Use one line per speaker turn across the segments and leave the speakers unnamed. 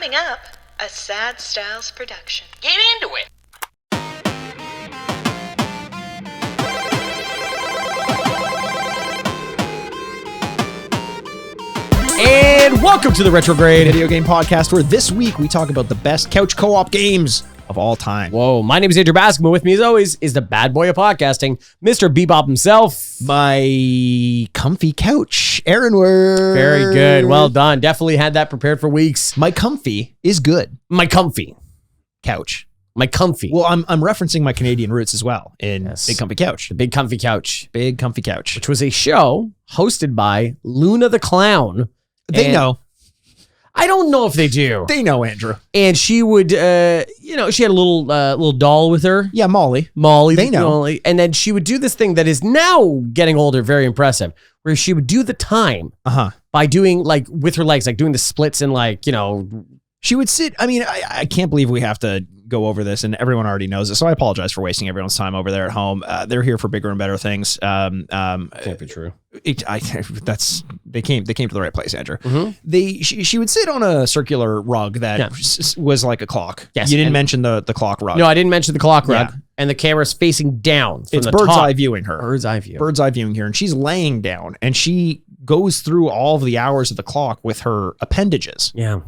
Coming up, a Sad Styles production.
Get into it.
And welcome to the Retrograde video game podcast, where this week we talk about the best couch co-op games of all time.
Whoa, my name is Andrew Basketball. With me, as always, is the bad boy of podcasting, Mr. Bebop himself.
My comfy couch, Aaron Word.
Very good. Well done. Definitely had that prepared for weeks.
My comfy is good.
My comfy.
Couch.
My comfy.
Well, I'm referencing my Canadian roots as well in
Yes.
Big Comfy Couch.
The Big Comfy Couch.
Big Comfy Couch.
Which was a show hosted by Luna the Clown.
They know.
I don't know if they do.
They know, Andrew.
And she would, she had a little doll with her.
Yeah, Molly.
They know. Molly. And then she would do this thing that is now getting older, very impressive, where she would do the time by doing, like, with her legs, like doing the splits and, like,
She would sit. I mean, I can't believe we have to go over this, and everyone already knows it. So I apologize for wasting everyone's time over there at home. They're here for bigger and better things.
Can't be true.
They came to the right place, Andrew.
Mm-hmm.
She would sit on a circular rug that was like a clock.
Yes,
you didn't mention the clock rug.
No, I didn't mention the clock rug.
Yeah.
And the camera's facing down. From
It's
the
bird's
top.
eye viewing her.
Bird's eye view.
Bird's eye viewing her, and she's laying down, and she goes through all of the hours of the clock with her appendages.
Yeah.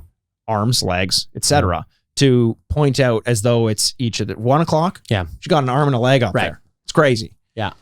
Arms, legs, etc., to point out as though it's each of the 1 o'clock.
Yeah.
She got an arm and a leg up there. It's crazy.
Yeah.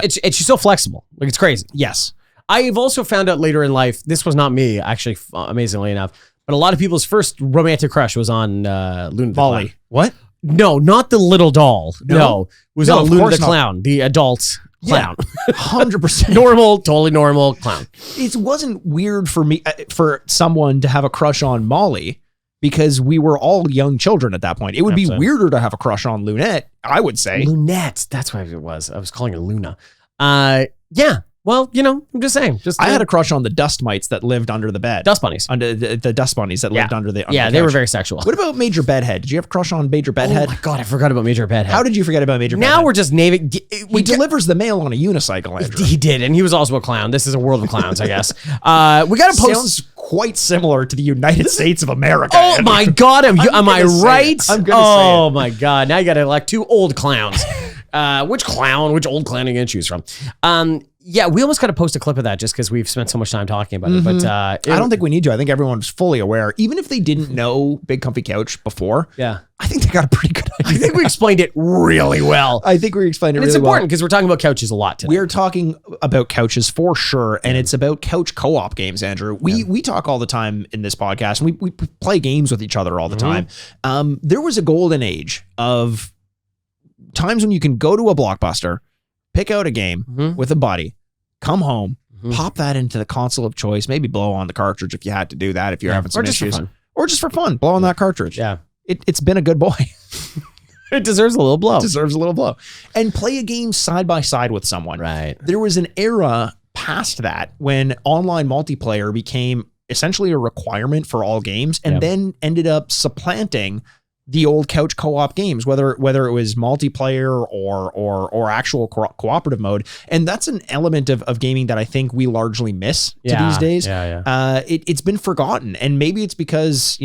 She's so flexible. Like, it's crazy.
Yes.
I've also found out later in life, this was not me, actually, amazingly enough, but a lot of people's first romantic crush was on Luna the
Molly.
Clown.
What?
No, not the little doll. No. It was on
of
Luna
course
the
not.
Clown, the adult clown.
100%.
Normal, totally normal clown.
It wasn't weird for me, for someone to have a crush on Molly, because we were all young children at that point. It would be weirder to have a crush on Lunette, I would say.
Lunette. That's what it was. I was calling her Luna. Yeah. Well, I'm just saying.
I had a crush on the dust mites that lived under the bed.
Dust bunnies.
Under the dust bunnies that lived under the
Yeah, they were very sexual.
What about Major Bedhead? Did you have a crush on Major Bedhead?
Oh my God, I forgot about Major Bedhead.
How did you forget about Major Bedhead?
Now we're just naming.
He delivers the mail on a unicycle, Andrew.
He did, and he was also a clown. This is a world of clowns, I guess. We got to post.
Sounds quite similar to the United States of America.
Oh
Andrew.
my God, am I right?
I'm gonna say it.
Oh my God, now you got to elect two old clowns. Which old clown are you going to choose from? Yeah, we almost got to post a clip of that just because we've spent so much time talking about it. But I
don't think we need to. I think everyone's fully aware. Even if they didn't know Big Comfy Couch before,
yeah,
I think they got a pretty good idea.
I think we explained it really well.
I think we explained it really well.
It's important because we're talking about couches a lot today.
We're talking about couches for sure, and it's about couch co-op games, Andrew. We talk all the time in this podcast, and we play games with each other all the time. There was a golden age of times when you can go to a Blockbuster, pick out a game with a buddy, come home, pop that into the console of choice, maybe blow on the cartridge if you had to do that, if you're having some issues. Or just for fun, blow on that cartridge.
Yeah.
It's been a good boy.
It deserves a little blow.
Deserves a little blow. And play a game side by side with someone.
Right.
There was an era past that when online multiplayer became essentially a requirement for all games, and then ended up supplanting the old couch co-op games, whether it was multiplayer or actual cooperative mode. And that's an element of gaming that I think we largely miss these days. It's been forgotten. And maybe it's because,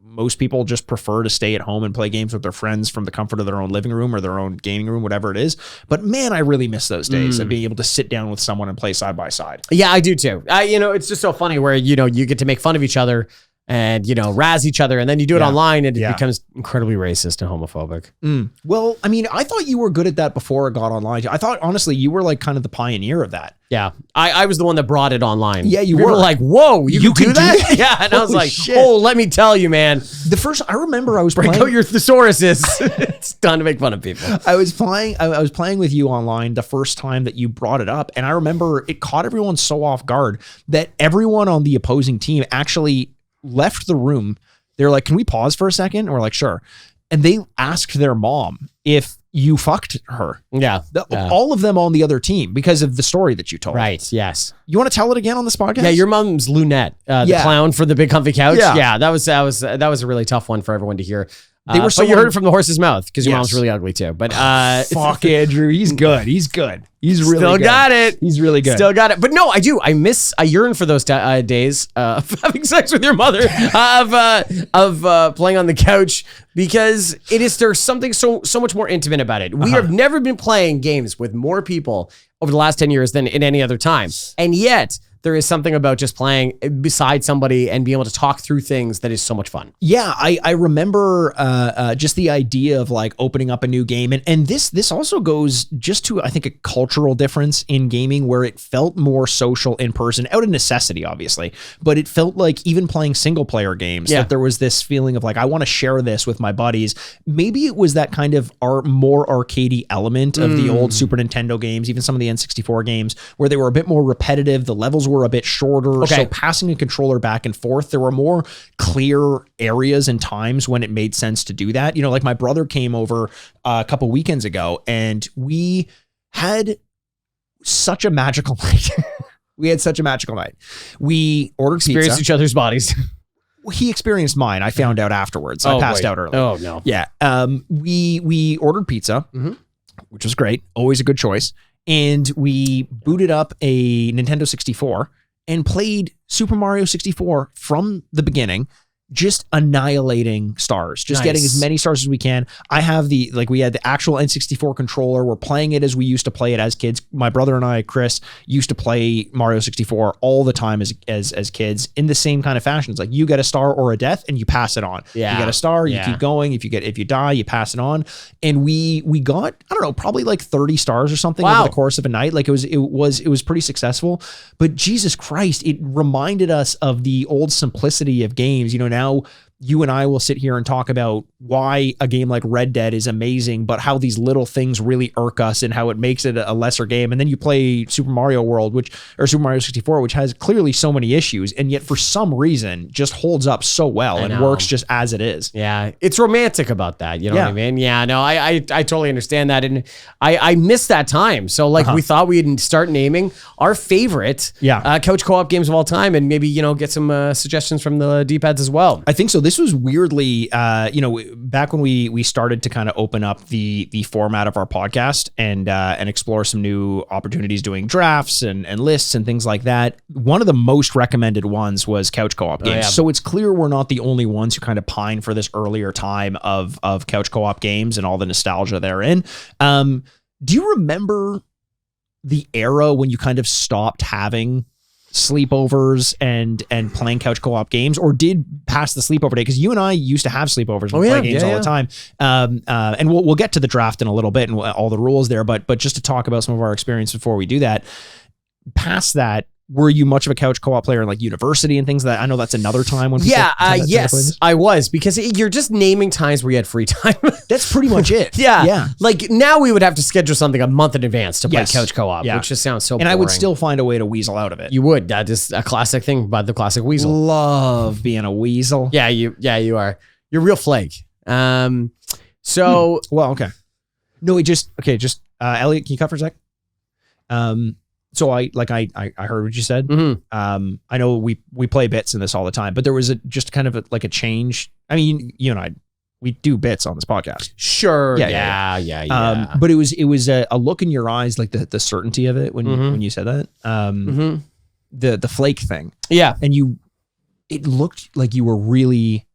most people just prefer to stay at home and play games with their friends from the comfort of their own living room or their own gaming room, whatever it is. But man, I really miss those days of being able to sit down with someone and play side by side.
Yeah, I do too. It's just so funny where, you get to make fun of each other and, razz each other, and then you do it online and it becomes incredibly racist and homophobic.
Well, I mean, I thought you were good at that before it got online. I thought, honestly, you were like kind of the pioneer of that.
Yeah. I was the one that brought it online.
Yeah, you
We
were
like, whoa, you can do that? Yeah. And I was
Holy
like,
shit.
oh, let me tell you, man.
I remember I was
Break
playing.
out your thesauruses. It's done to make fun of people.
I was playing with you online the first time that you brought it up. And I remember it caught everyone so off guard that everyone on the opposing team actually left the room. They're like, can we pause for a second? And we're like, sure. And they asked their mom if you fucked her.
Yeah.
All of them on the other team because of the story that you told.
Right. Yes.
You want to tell it again on this podcast?
Yeah. Your mom's Lunette, the clown for the Big Comfy Couch.
Yeah.
Yeah. That was a really tough one for everyone to hear.
They were
but you heard it from the horse's mouth because your mom's
Yes.
really ugly too. But
fuck Andrew, he's good. He's good. He's really
still
good.
got it.
He's really good.
Still got it. But no, I do. I yearn for those days of having sex with your mother, of playing on the couch, because there's something so much more intimate about it. We have never been playing games with more people over the last 10 years than in any other time. And yet there is something about just playing beside somebody and being able to talk through things that is so much fun.
Yeah, I remember just the idea of like opening up a new game, and this also goes just to, I think, a cultural difference in gaming where it felt more social in person, out of necessity, obviously, but it felt like even playing single player games, that there was this feeling of like, I want to share this with my buddies. Maybe it was that kind of more arcadey element of the old Super Nintendo games, even some of the N64 games, where they were a bit more repetitive. The levels were a bit shorter. So passing a controller back and forth, there were more clear areas and times when it made sense to do that. You know, like my brother came over a couple weekends ago and we had such a magical night. We ordered pizza.
Experienced each other's bodies.
He experienced mine. I found out afterwards. I passed out early.
Oh no.
Yeah. We ordered pizza, which was great. Always a good choice. And we booted up a Nintendo 64 and played Super Mario 64 from the beginning, just annihilating stars, just getting as many stars as we can. I have we had the actual N64 controller. We're playing it as we used to play it as kids. My brother and I, Chris, used to play Mario 64 all the time as kids in the same kind of fashion. It's like you get a star or a death and you pass it on. Yeah. You get a star, you keep going. If you die, you pass it on. And we got, I don't know, probably like 30 stars or something over the course of a night. Like it was pretty successful. But Jesus Christ, it reminded us of the old simplicity of games. You know, now you and I will sit here and talk about why a game like Red Dead is amazing, but how these little things really irk us and how it makes it a lesser game. And then you play Super Mario World, or Super Mario 64, which has clearly so many issues, and yet for some reason just holds up so well and works just as it is.
Yeah, it's romantic about that. You know what I mean? Yeah, no, I totally understand that. And I miss that time. So like we thought we'd start naming our favorite couch co-op games of all time, and maybe, get some suggestions from the D-pads as well.
I think so. This was weirdly, back when we started to kind of open up the format of our podcast and explore some new opportunities doing drafts and lists and things like that. One of the most recommended ones was couch co-op games. So it's clear we're not the only ones who kind of pine for this earlier time of couch co-op games and all the nostalgia therein. Do you remember the era when you kind of stopped having sleepovers and playing couch co-op games, or did pass the sleepover day? Because you and I used to have sleepovers and play games all the time. And we'll get to the draft in a little bit and all the rules there, but just to talk about some of our experience before we do that, past that, were you much of a couch co-op player in like university and things like that? I know that's another time when people
yes, I was, because you're just naming times where you had free time.
That's pretty much it.
Yeah. Like now we would have to schedule something a month in advance to play couch co-op, which just sounds so boring.
And I would still find a way to weasel out of it.
You would. That is a classic thing about the classic weasel.
Love being a weasel.
Yeah, you are. You're a real flake. Well,
okay. No, Elliot, can you cut for a sec? So I heard what you said. I know we play bits in this all the time, but there was just kind of a change. I mean, you and I, we do bits on this podcast.
Sure. Yeah.
But it was a look in your eyes, like the certainty of it when you said that. The flake thing.
Yeah.
And it looked like you were really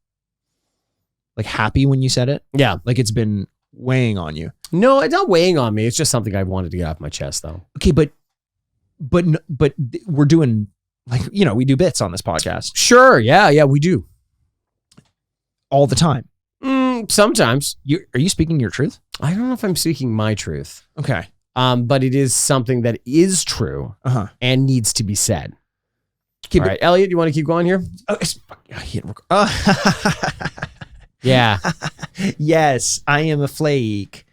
like happy when you said it.
Yeah.
Like it's been weighing on you.
No, it's not weighing on me. It's just something I wanted to get off my chest though.
Okay. But we're doing we do bits on this podcast.
Sure. Yeah, we do.
All the time.
Sometimes.
Are you speaking your truth?
I don't know if I'm speaking my truth.
Okay.
But it is something that is true and needs to be said.
Okay,
all right, Elliot, you want to keep going here? Yeah.
Yes, I am a flake.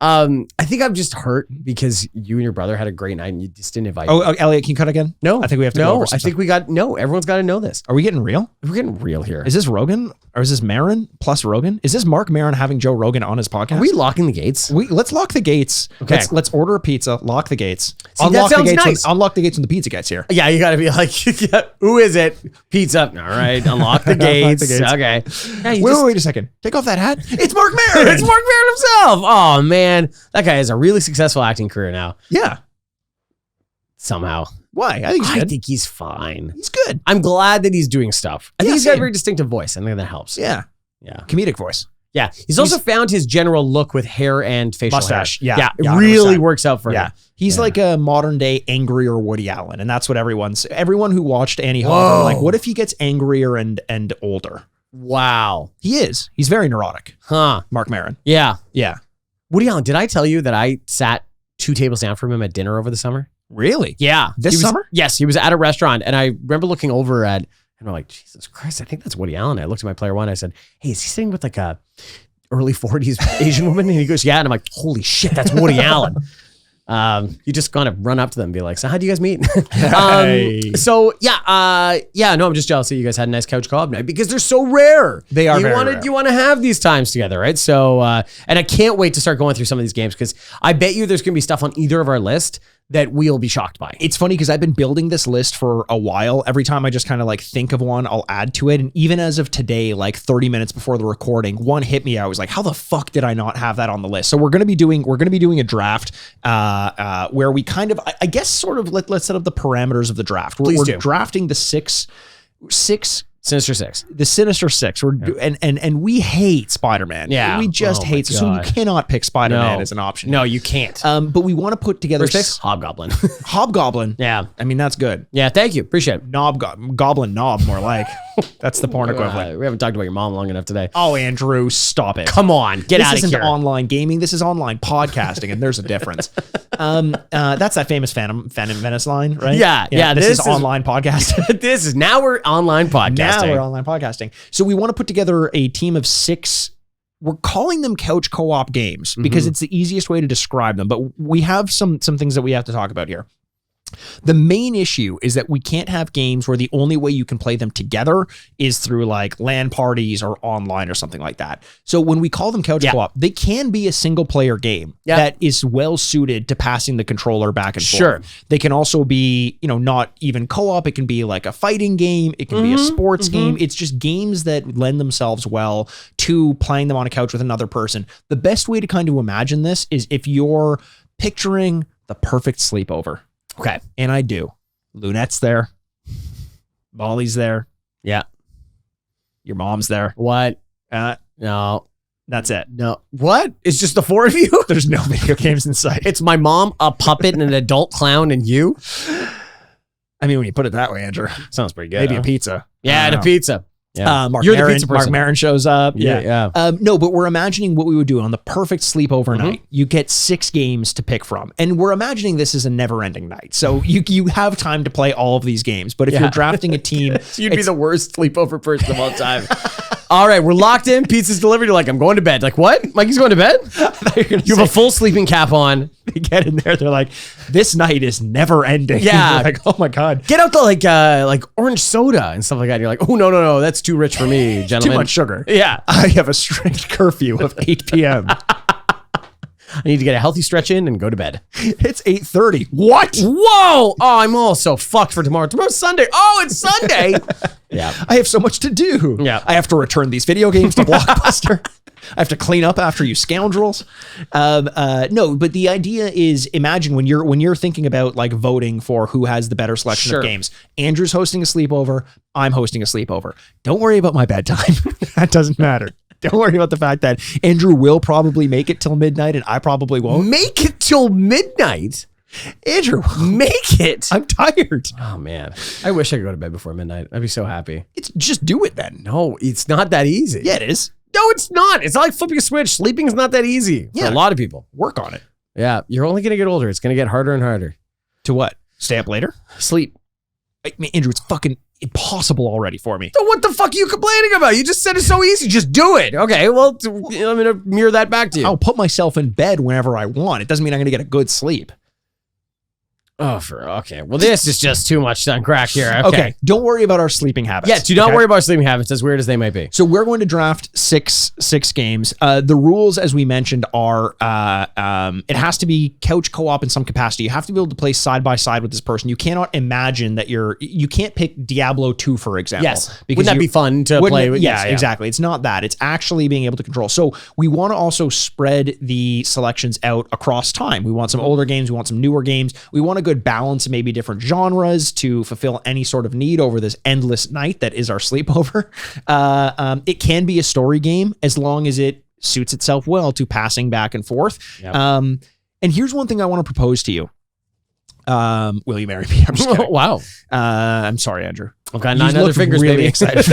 I think I'm just hurt because you and your brother had a great night and you just didn't invite me.
Elliot, can you cut again?
No.
I think we have to go over some stuff.
Everyone's got to know this.
Are we getting real?
We're getting real here.
Is this Rogan? Or is this Maron plus Rogan? Is this Mark Maron having Joe Rogan on his podcast?
Are we locking the gates?
Let's lock the gates.
Okay.
Let's order a pizza, lock the gates.
See,
unlock
that sounds
the gates
nice.
unlock the gates when the pizza gets here.
Yeah, you got to be like, who is it? Pizza. All right, unlock the gates.
gates.
Okay. Yeah,
Wait a second. Take off that hat. It's Mark Maron.
It's Mark Maron himself. Oh, man. That guy has a really successful acting career now.
Yeah.
Somehow.
Why? I think he's
I
good.
think he's fine.
He's good.
I'm glad that he's doing stuff. I think
Yeah,
he's got a
same.
very distinctive voice. I think that helps.
Yeah.
Yeah.
Comedic voice.
Yeah. He's also found his general look with hair and facial
Mustache.
hair.
Yeah.
It
Yeah,
really
100%.
works out for
Yeah.
him.
He's
Yeah.
like a modern day angrier Woody Allen. And that's what everyone who watched Annie Hall
Whoa.
were like, what if he gets angrier and older?
Wow.
He is. He's very neurotic.
Huh.
Mark Maron.
Yeah.
Yeah.
Woody Allen, did I tell you that I sat 2 tables down from him at dinner over the summer?
Really?
Yeah.
This
He was-
summer?
Yes. He was at a restaurant, and I remember looking over at, and I'm like, Jesus Christ, I think that's Woody Allen. I looked at my player one. I said, hey, is he sitting with like a early 40s Asian woman? And he goes, yeah. And I'm like, holy shit, that's Woody Allen. You just kind of run up to them and be like, so how do you guys meet?
Hey.
So yeah, no, I'm just jealous that you guys had a nice couch co-op night because they're so rare.
They are
you
very
wanna,
rare.
You want to have these times together, right? So, and I can't wait to start going through some of these games because I bet you there's going to be stuff on either of our list that we'll be shocked by.
It's funny because I've been building this list for a while. Every time I just kind of like think of one, I'll add to it. And even as of today, like 30 minutes before the recording, one hit me. I was like, how the fuck did I not have that on the list? So we're going to be doing a draft where we kind of, I guess sort of let's set up the parameters of the draft. We're
do.
drafting the six
Sinister Six.
the Sinister Six. And we hate Spider-Man.
Yeah.
We just
Oh my
hate it. So you
God.
cannot pick Spider-Man
No.
as an option.
No, you can't.
But we want to put together
First pick, Hobgoblin.
Hobgoblin.
Yeah.
I mean, that's good.
Yeah, thank you. Appreciate it.
Goblin knob, more like. That's the porn equivalent.
We haven't talked about your mom long enough today.
Oh, Andrew, stop it.
Come on, get
This
out of
isn't
here.
online gaming. This is online podcasting, and there's a difference. That's that famous Phantom Menace line, right?
Yeah,
This
this
is
is-
online podcasting.
This is now we're online podcasting.
Now we're online podcasting. So we want to put together a team of 6. We're calling them couch co-op games because it's the easiest way to describe them. But we have some things that we have to talk about here. The main issue is that we can't have games where the only way you can play them together is through like LAN parties or online or something like that. So when we call them couch co-op, they can be a single player game that is well suited to passing the controller back and forth. They can also be, not even co-op. It can be like a fighting game. It can be a sports game. It's just games that lend themselves well to playing them on a couch with another person. The best way to kind of imagine this is if you're picturing the perfect sleepover.
Okay.
And I do. Lunette's there. Molly's there.
Yeah.
Your mom's there.
What?
No. That's it.
No. What? It's just the 4 of you?
There's no video games in sight.
It's my mom, a puppet, and an adult clown, and you?
I mean, when you put it that way, Andrew.
Sounds pretty good.
Maybe
huh?
a pizza.
Yeah, and a pizza. Yeah.
Mark
You're the
Maron,
pizza
Mark
person.
Maron shows up.
Yeah.
No, but we're imagining what we would do on the perfect sleepover night. You get 6 games to pick from. And we're imagining this is a never-ending night. So you have time to play all of these games. But if you're drafting a team...
You'd be the worst sleepover person of all time. All right, we're locked in. Pizza's delivered. You're like, I'm going to bed. Like, what? Mikey's going to bed? You have a full sleeping cap on.
They get in there, they're like, this night is never ending.
Yeah.
You're like, oh my God.
Get out the like orange soda and stuff like that. You're like, oh no, that's too rich for me, gentlemen.
Too much sugar.
Yeah.
I have a strict curfew of 8 p.m.
I need to get a healthy stretch in and go to bed.
It's 8:30. What?
Whoa! Oh, I'm all so fucked for tomorrow. Tomorrow's Sunday. Oh, it's Sunday. Yeah.
I have so much to do.
Yeah.
I have to return these video games to Blockbuster. I have to clean up after you scoundrels. No, but the idea is, imagine when you're thinking about like voting for who has the better selection of games. Andrew's hosting a sleepover. I'm hosting a sleepover. Don't worry about my bedtime. That doesn't matter. Don't worry about the fact that Andrew will probably make it till midnight and I probably won't.
Make it till midnight?
Andrew,
Make it.
I'm tired.
Oh man. I wish I could go to bed before midnight. I'd be so happy.
It's just do it then.
No, it's not that easy.
Yeah, it is.
No, it's not. It's not like flipping a switch. Sleeping is not that easy for a lot of people.
Work on it.
Yeah. You're only going to get older. It's going to get harder and harder.
To what? Stay up later?
Sleep.
I mean, Andrew, it's fucking impossible already for me.
So what the fuck are you complaining about? You just said it's so easy. Just do it. Okay, well, I'm going to mirror that back to you.
I'll put myself in bed whenever I want. It doesn't mean I'm going to get a good sleep.
Okay. Well, this is just too much to uncrack here.
Okay. Don't worry about our sleeping habits.
Yeah, do not worry about sleeping habits, as weird as they might be.
So we're going to draft six games. The rules, as we mentioned, are it has to be couch co-op in some capacity. You have to be able to play side by side with this person. You cannot imagine that you can't pick Diablo 2, for example.
Yes. Wouldn't that be fun to play with?
Yeah, exactly. It's not that. It's actually being able to control. So we want to also spread the selections out across time. We want some older games. We want some newer games. We want a good balance of maybe different genres to fulfill any sort of need over this endless night that is our sleepover. It can be a story game as long as it suits itself well to passing back and forth. Yep. And here's one thing I want to propose to you. Will you marry me? I'm just kidding.
Wow.
I'm sorry, Andrew.
I've got 9 other fingers,
really
baby.
Excited.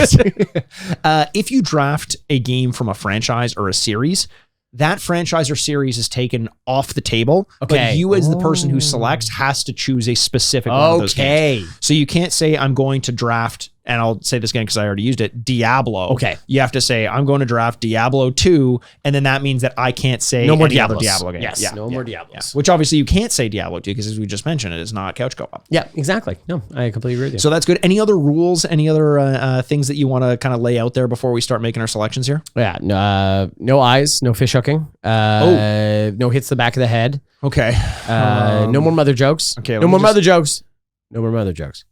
If you draft a game from a franchise or a series, that franchise or series is taken off the table.
Okay.
But you, as the person who selects, has to choose a specific one of those games. So you can't say, I'm going to draft, and I'll say this again because I already used it, Diablo.
Okay.
You have to say, I'm going to draft Diablo 2, and then that means that I can't say
no more
any
Diablos.
other Diablo game.
Yes, no more Diablos.
Yeah. Which obviously you can't say Diablo 2 because, as we just mentioned, it is not couch co-op.
Yeah, exactly. No, I completely agree with you.
So that's good. Any other rules, any other things that you want to kind of lay out there before we start making our selections here?
Yeah, no eyes, no fish hooking, no hits the back of the head.
Okay.
No more mother jokes.
Okay.
No more mother jokes. No more mother jokes.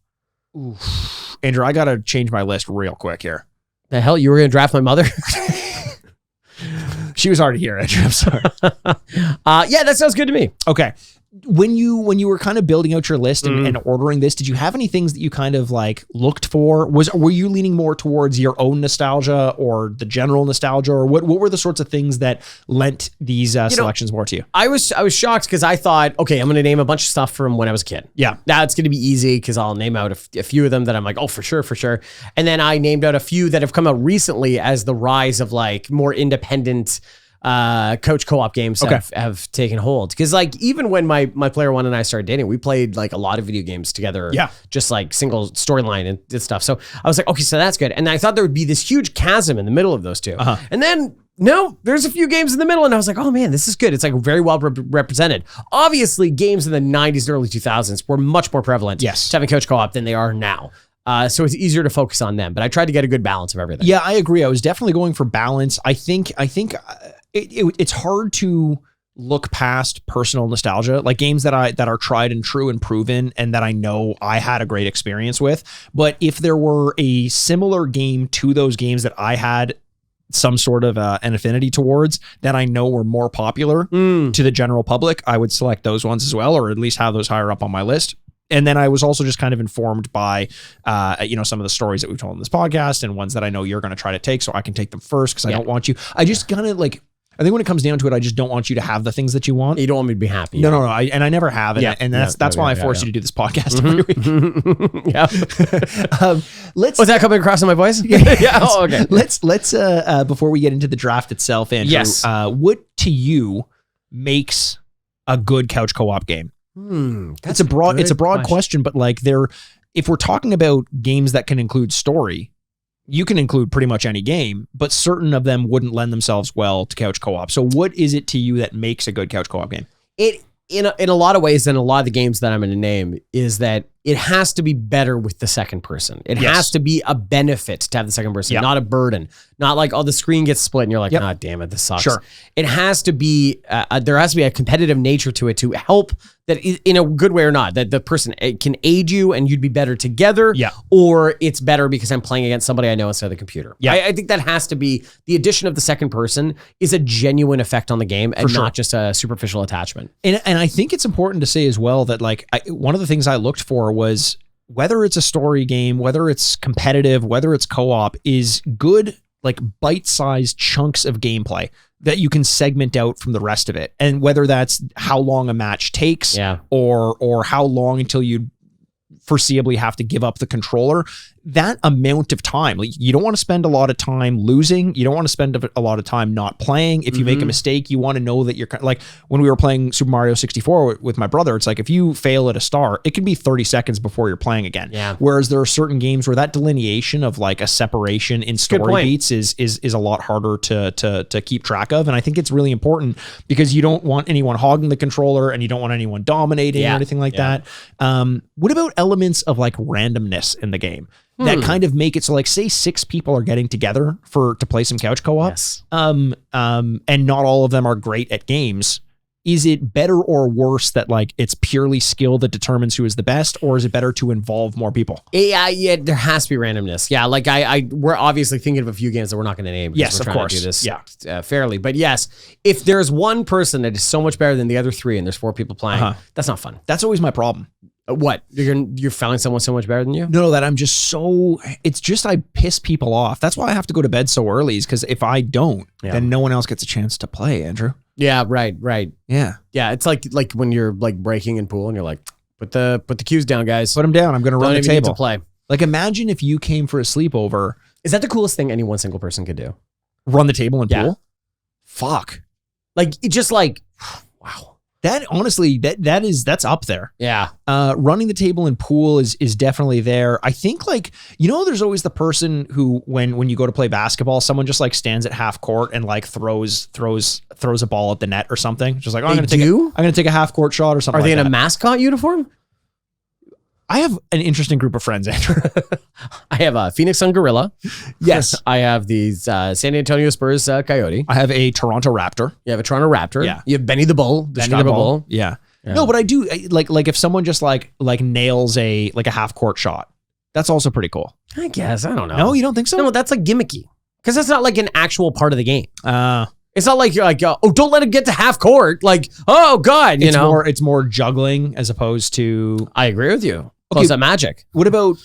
Oof. Andrew, I got to change my list real quick here.
The hell? You were going to draft my mother?
She was already here, Andrew. I'm sorry.
Yeah, that sounds good to me.
Okay. When you were kind of building out your list and ordering this, did you have any things that you kind of like looked for? Were you leaning more towards your own nostalgia or the general nostalgia, or what were the sorts of things that lent these selections more to you?
I was shocked because I thought, okay, I'm going to name a bunch of stuff from when I was a kid.
Yeah.
Now it's going to be easy because I'll name out a few of them that I'm like, oh, for sure. And then I named out a few that have come out recently as the rise of like more independent coach co-op games have taken hold. Because like even when my player one and I started dating, we played like a lot of video games together. Yeah. Just like single storyline and stuff. So I was like, okay, so that's good. And I thought there would be this huge chasm in the middle of those two. And then no, there's a few games in the middle, and I was like, oh man, this is good. It's like very well represented. Obviously, games in the 90s and early 2000s were much more prevalent to having coach co-op than they are now. So it's easier to focus on them, but I tried to get a good balance of everything. Yeah, I agree. I was definitely going for balance. I think it's hard to look past personal nostalgia, like games that are tried and true and proven and that I know I had a great experience with. But if there were a similar game to those games that I had some sort of an affinity towards that I know were more popular to the general public, I would select those ones as well, or at least have those higher up on my list. And then I was also just kind of informed by, some of the stories that we've told in this podcast and ones that I know you're going to try to take, so I can take them first because I don't want you. I just kind of like, I think when it comes down to it, I just don't want you to have the things that you want. You don't want me to be happy. No. I never have. And that's why I force you to do this podcast every week. Was that coming across in my voice? Yeah. Oh, okay. Let's before we get into the draft itself, Andrew, what to you makes a good couch co-op game? It's a broad question, but like if we're talking about games that can include story, you can include pretty much any game, but certain of them wouldn't lend themselves well to couch co-op. So what is it to you that makes a good couch co-op game? In a lot of ways, and a lot of the games that I'm going to name, is that it has to be better with the second person. It has to be a benefit to have the second person, not a burden. Not like, oh, the screen gets split and you're like, ah, damn it, this sucks. Sure. It has to be, there has to be a competitive nature to it to help that in a good way or not, that the person can aid you and you'd be better together. Yeah. Or it's better because I'm playing against somebody I know instead of the computer. Yeah. I think that has to be, the addition of the second person is a genuine effect on the game and not just a superficial attachment. And I think it's important to say as well that like, one of the things I looked for was whether it's a story game, whether it's competitive, whether it's co-op, is good, like bite-sized chunks of gameplay that you can segment out from the rest of it. And whether that's how long a match takes or how long until you foreseeably have to give up the controller,
that amount of time, like you don't want to spend a lot of time losing. You don't want to spend a lot of time not playing. If you make a mistake, you want to know that you're like when we were playing Super Mario 64 with my brother, it's like if you fail at a star, it can be 30 seconds before you're playing again.
Yeah.
Whereas there are certain games where that delineation of like a separation in story beats is a lot harder to keep track of. And I think it's really important because you don't want anyone hogging the controller and you don't want anyone dominating or anything like that. What about elements of like randomness in the game? That kind of make it so like say 6 people are getting together to play some couch co-op.
Yes.
And not all of them are great at games. Is it better or worse that like it's purely skill that determines who is the best, or is it better to involve more people?
Yeah, there has to be randomness. Yeah, like we're obviously thinking of a few games that we're not going to name.
Yes,
we're
of
trying
course.
to do this fairly. But yes, if there's one person that is so much better than the other 3 and there's 4 people playing, that's not fun.
That's always my problem.
What? You're finding someone so much better than you?
No, that I'm just so, it's just I piss people off. That's why I have to go to bed so early, is because if I don't, then no one else gets a chance to play, Andrew.
Yeah, right.
Yeah.
Yeah, it's like when you're like breaking in pool and you're like, put the cues down, guys.
Put them down. I'm going to run the
Don't even need
table.
to play.
Like imagine if you came for a sleepover.
Is that the coolest thing any one single person could do?
Run the table and pool? Fuck.
Like it just like, wow.
That honestly, that's up there.
Yeah.
Running the table in pool is definitely there. I think like, there's always the person who when you go to play basketball, someone just like stands at half court and like throws a ball at the net or something. Just like, I'm going to take a half court shot or something.
Are they
like
in
that.
a mascot uniform?
I have an interesting group of friends, Andrew.
I have a Phoenix Sun Gorilla.
Yes.
I have these San Antonio Spurs Coyote.
I have a Toronto Raptor.
You have a Toronto Raptor.
Yeah.
You have Benny the Bull, the Chicago Bull.
Yeah. No, but I do like if someone just like nails a half court shot, that's also pretty cool.
I guess. I don't know.
No, you don't think so?
No, that's like gimmicky. Because that's not like an actual part of the game.
It's
not like you're like, oh, don't let him get to half court. Like, oh God,
it's more juggling as opposed to.
I agree with you.
Okay,
Close that magic.
What about?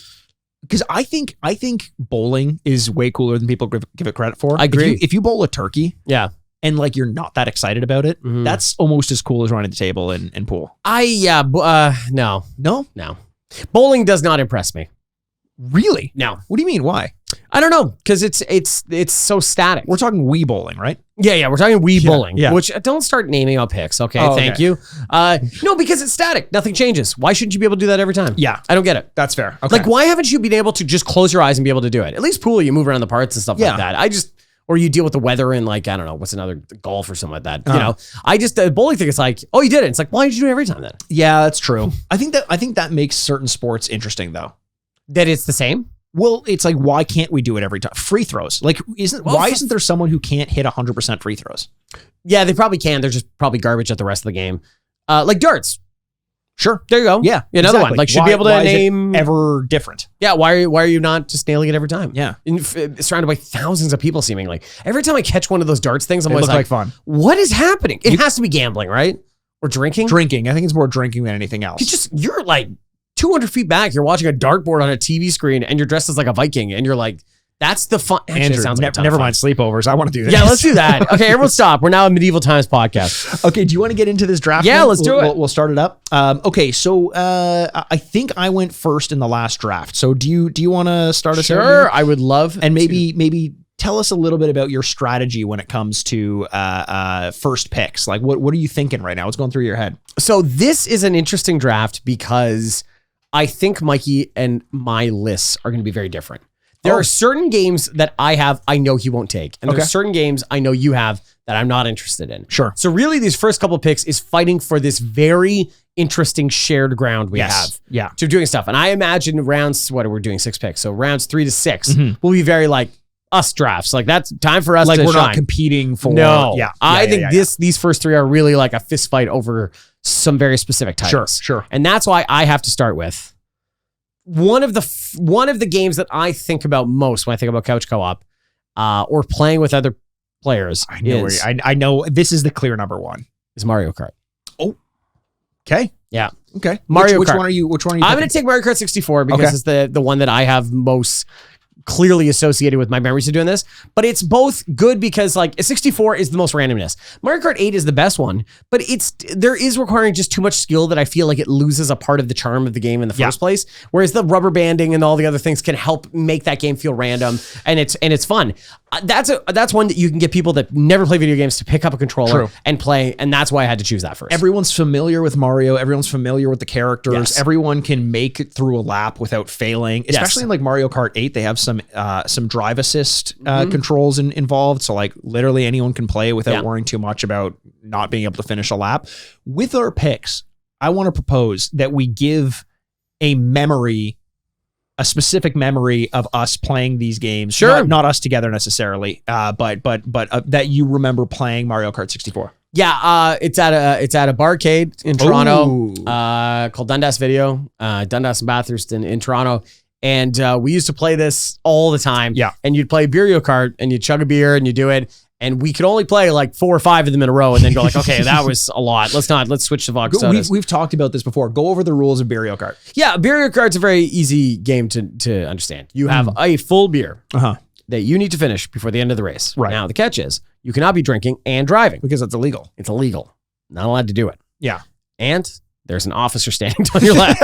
Because I think bowling is way cooler than people give it credit for.
I agree.
If you bowl a turkey, and like you're not that excited about it, that's almost as cool as running the table and pool.
No.
No.
Bowling does not impress me.
Really?
No.
What do you mean? Why?
I don't know, because it's so static.
We're talking Wii bowling, right?
Yeah, we're talking Wii bowling.
Yeah.
Which don't start naming out picks, okay? Thank you. No, because it's static. Nothing changes. Why shouldn't you be able to do that every time?
Yeah.
I don't get it.
That's fair. Okay.
Like, why haven't you been able to just close your eyes and be able to do it? At least pool, you move around the parts and stuff like that. Or you deal with the weather and like, I don't know, what's another golf or something like that. The bowling thing is like, oh, you did it. It's like, why did you do it every time then?
Yeah, that's true. I think that makes certain sports interesting though.
That it's the same?
Well, it's like, why can't we do it every time? Free throws. Like, why isn't there someone who can't hit 100% free throws?
Yeah, they probably can. They're just probably garbage at the rest of the game. Like darts.
Sure.
There you go.
Yeah.
Another one. Like, should be able to name.
Ever different.
Yeah. Why are you not just nailing it every time?
Yeah.
Surrounded by thousands of people seemingly. Every time I catch one of those darts things, I'm always
like fun.
What is happening? It has to be gambling, right? Or drinking?
Drinking. I think it's more drinking than anything else.
You're like 200 feet back. You're watching a dartboard on a TV screen and you're dressed as like a Viking and you're like, that's the fun. Actually,
Andrew,
it sounds like
never mind sleepovers. I want to do this.
Yeah, let's do that. Okay, everyone stop. We're now a Medieval Times podcast.
Okay, do you want to get into this draft?
Yeah, let's do it.
We'll start it up. Okay, so I think I went first in the last draft. So do you want to start us?
Sure, I would love.
And maybe tell us a little bit about your strategy when it comes to first picks. Like, what are you thinking right now? What's going through your head?
So this is an interesting draft because I think Mikey and my lists are going to be very different. There are certain games that I know he won't take. And there are certain games I know you have that I'm not interested in.
Sure.
So really these first couple of picks is fighting for this very interesting shared ground we have.
Yeah.
To doing stuff. And I imagine rounds, we're doing 6 picks. So rounds 3 to 6 will be very like us drafts. Like that's time for us to shine.
Like we're not competing for.
No.
Yeah.
I think these first 3 are really like a fist fight over some very specific titles.
Sure.
And that's why I have to start with one of the games that I think about most when I think about couch co-op or playing with other players.
I know this is the clear number one.
Is Mario Kart.
Oh, okay.
Yeah.
Okay.
Mario
which
Kart.
one are you? Which one are you?
I'm going to take Mario Kart 64 because it's the one that I have most clearly associated with my memories of doing this, but it's both good because like 64 is the most randomness. Mario Kart 8 is the best one, but there is requiring just too much skill that I feel like it loses a part of the charm of the game in the first place. Whereas the rubber banding and all the other things can help make that game feel random and it's fun. That's one that you can get people that never play video games to pick up a controller and play, and that's why I had to choose that first.
Everyone's familiar with Mario. Everyone's familiar with the characters.
Yes.
Everyone can make it through a lap without failing. Especially in like Mario Kart 8, they have some drive assist controls involved. So like literally anyone can play without worrying too much about not being able to finish a lap. With our picks, I want to propose that we give a specific memory of us playing these games.
Sure.
Not us together necessarily, but that you remember playing Mario Kart 64.
Yeah, it's at a barcade in Toronto called Dundas Video, Dundas and Bathurst in Toronto. And we used to play this all the time. Yeah. And you'd play Beerio Kart and you'd chug a beer and you do it. And we could only play like 4 or 5 of them in a row and then go like, okay, that was a lot. Let's switch to vodka sodas.
We've talked about this before. Go over the rules of Beerio Kart.
Yeah, Beerio Kart's a very easy game to understand. You have a full beer that you need to finish before the end of the race. Right. Now, the catch is you cannot be drinking and driving.
Because it's illegal.
It's illegal. Not allowed to do it.
Yeah.
And there's an officer standing on your left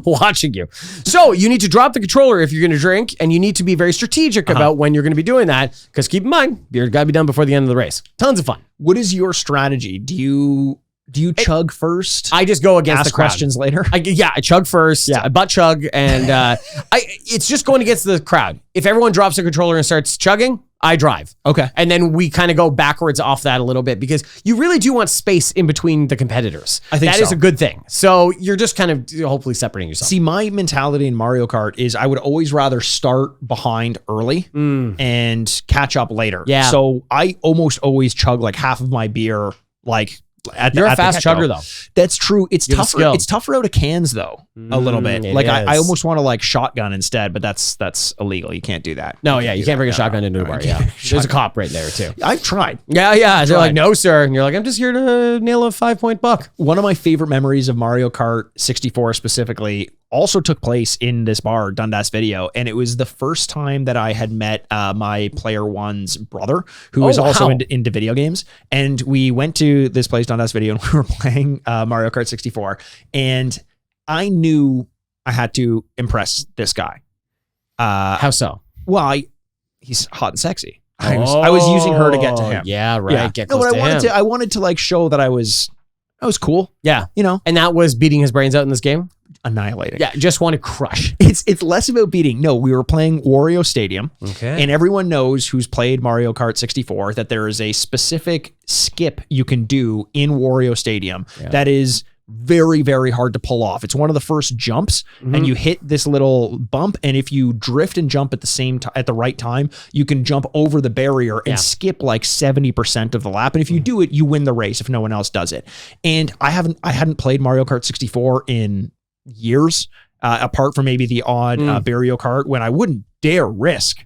watching you. So you need to drop the controller if you're going to drink, and you need to be very strategic about when you're going to be doing that, because keep in mind, beer's got to be done before the end of the race. Tons of fun.
What is your strategy? Do you chug first?
I just go against
ask
the crowd.
Questions later?
I chug first. I butt chug, and it's just going against the crowd. If everyone drops their controller and starts chugging, I drive.
Okay.
And then we kind of go backwards off that a little bit, because you really do want space in between the competitors.
I think
that is a good thing. So you're just kind of hopefully separating yourself.
See, my mentality in Mario Kart is I would always rather start behind early and catch up later.
Yeah.
So I almost always chug like half of my beer, like
you're a fast chugger though.
That's true. It's
You're
tougher. It's tougher out of cans though, a little bit. Like I almost want to like shotgun instead, but that's illegal. You can't do that.
No, you can't bring a shotgun into a bar. Yeah, there's a cop right there too.
I've tried.
Yeah. They're like, no, sir, and you're like, I'm just here to nail a 5-point buck.
One of my favorite memories of Mario Kart 64 specifically also took place in this bar, Dundas Video, and it was the first time that I had met my player one's brother, who was also into video games. And we went to this place, Dundas Video, and we were playing Mario Kart 64. And I knew I had to impress this guy.
How so?
Well, he's hot and sexy. I was using her to get to him.
Yeah, right.
Yeah.
Get close to him.
I wanted to like show that I was cool.
Yeah,
you know.
And that was beating his brains out in this game.
Annihilating.
Yeah, just want to crush.
It's less about beating. No, we were playing Wario Stadium.
Okay.
And everyone knows who's played Mario Kart 64 that there is a specific skip you can do in Wario Stadium that is very, very hard to pull off. It's one of the first jumps, and you hit this little bump, and if you drift and jump at the same at the right time, you can jump over the barrier and skip like 70% of the lap. And if you do it, you win the race if no one else does it. And I hadn't played Mario Kart 64 in years, apart from maybe the odd Beerio Kart, when I wouldn't dare risk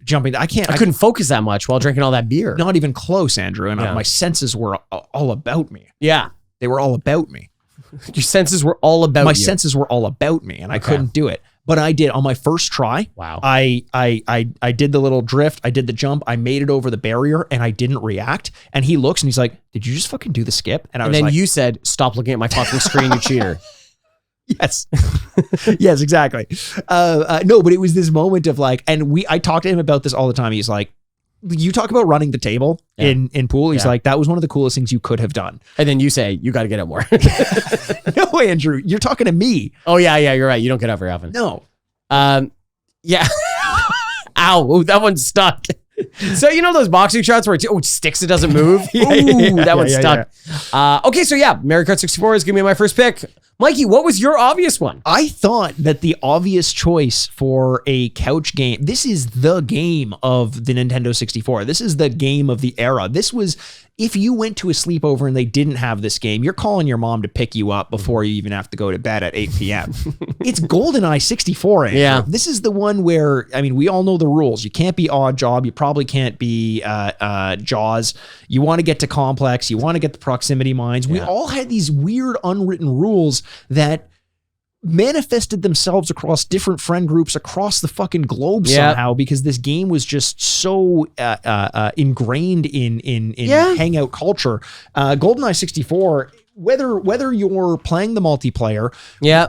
jumping. I
couldn't focus that much while drinking all that beer.
Not even close, Andrew. And my senses were all about me.
Yeah.
They were all about me.
Your senses were all about
My senses were all about me, and I couldn't do it. But I did on my first try.
Wow.
I did the little drift. I did the jump. I made it over the barrier, and I didn't react. And he looks and he's like, "Did you just fucking do the skip?" And
then you said, "Stop looking at my fucking screen, you cheater."
Yes. Yes, exactly. No, but it was this moment of like, and I talked to him about this all the time. He's like, you talk about running the table in pool. He's like, that was one of the coolest things you could have done.
And then you say, you got to get up more.
No, Andrew, you're talking to me.
Oh yeah. You're right. You don't get up very often.
No.
Yeah. Ow. Ooh, that one stuck. So you know those boxing shots where it sticks, it doesn't move? That one stuck. Okay, so Mario Kart 64 is going to be my first pick. Mikey, what was your obvious one?
I thought that the obvious choice for a couch game, this is the game of the Nintendo 64. This is the game of the era. This was, if you went to a sleepover and they didn't have this game, you're calling your mom to pick you up before you even have to go to bed at 8 p.m. It's GoldenEye 64. Andrew.
Yeah.
This is the one where, I mean, we all know the rules. You can't be Odd Job. You probably can't be Jaws. You want to get to Complex. You want to get the proximity mines. We all had these weird unwritten rules that manifested themselves across different friend groups across the fucking globe somehow, because this game was just so ingrained in hangout culture. GoldenEye 64, whether you're playing the multiplayer,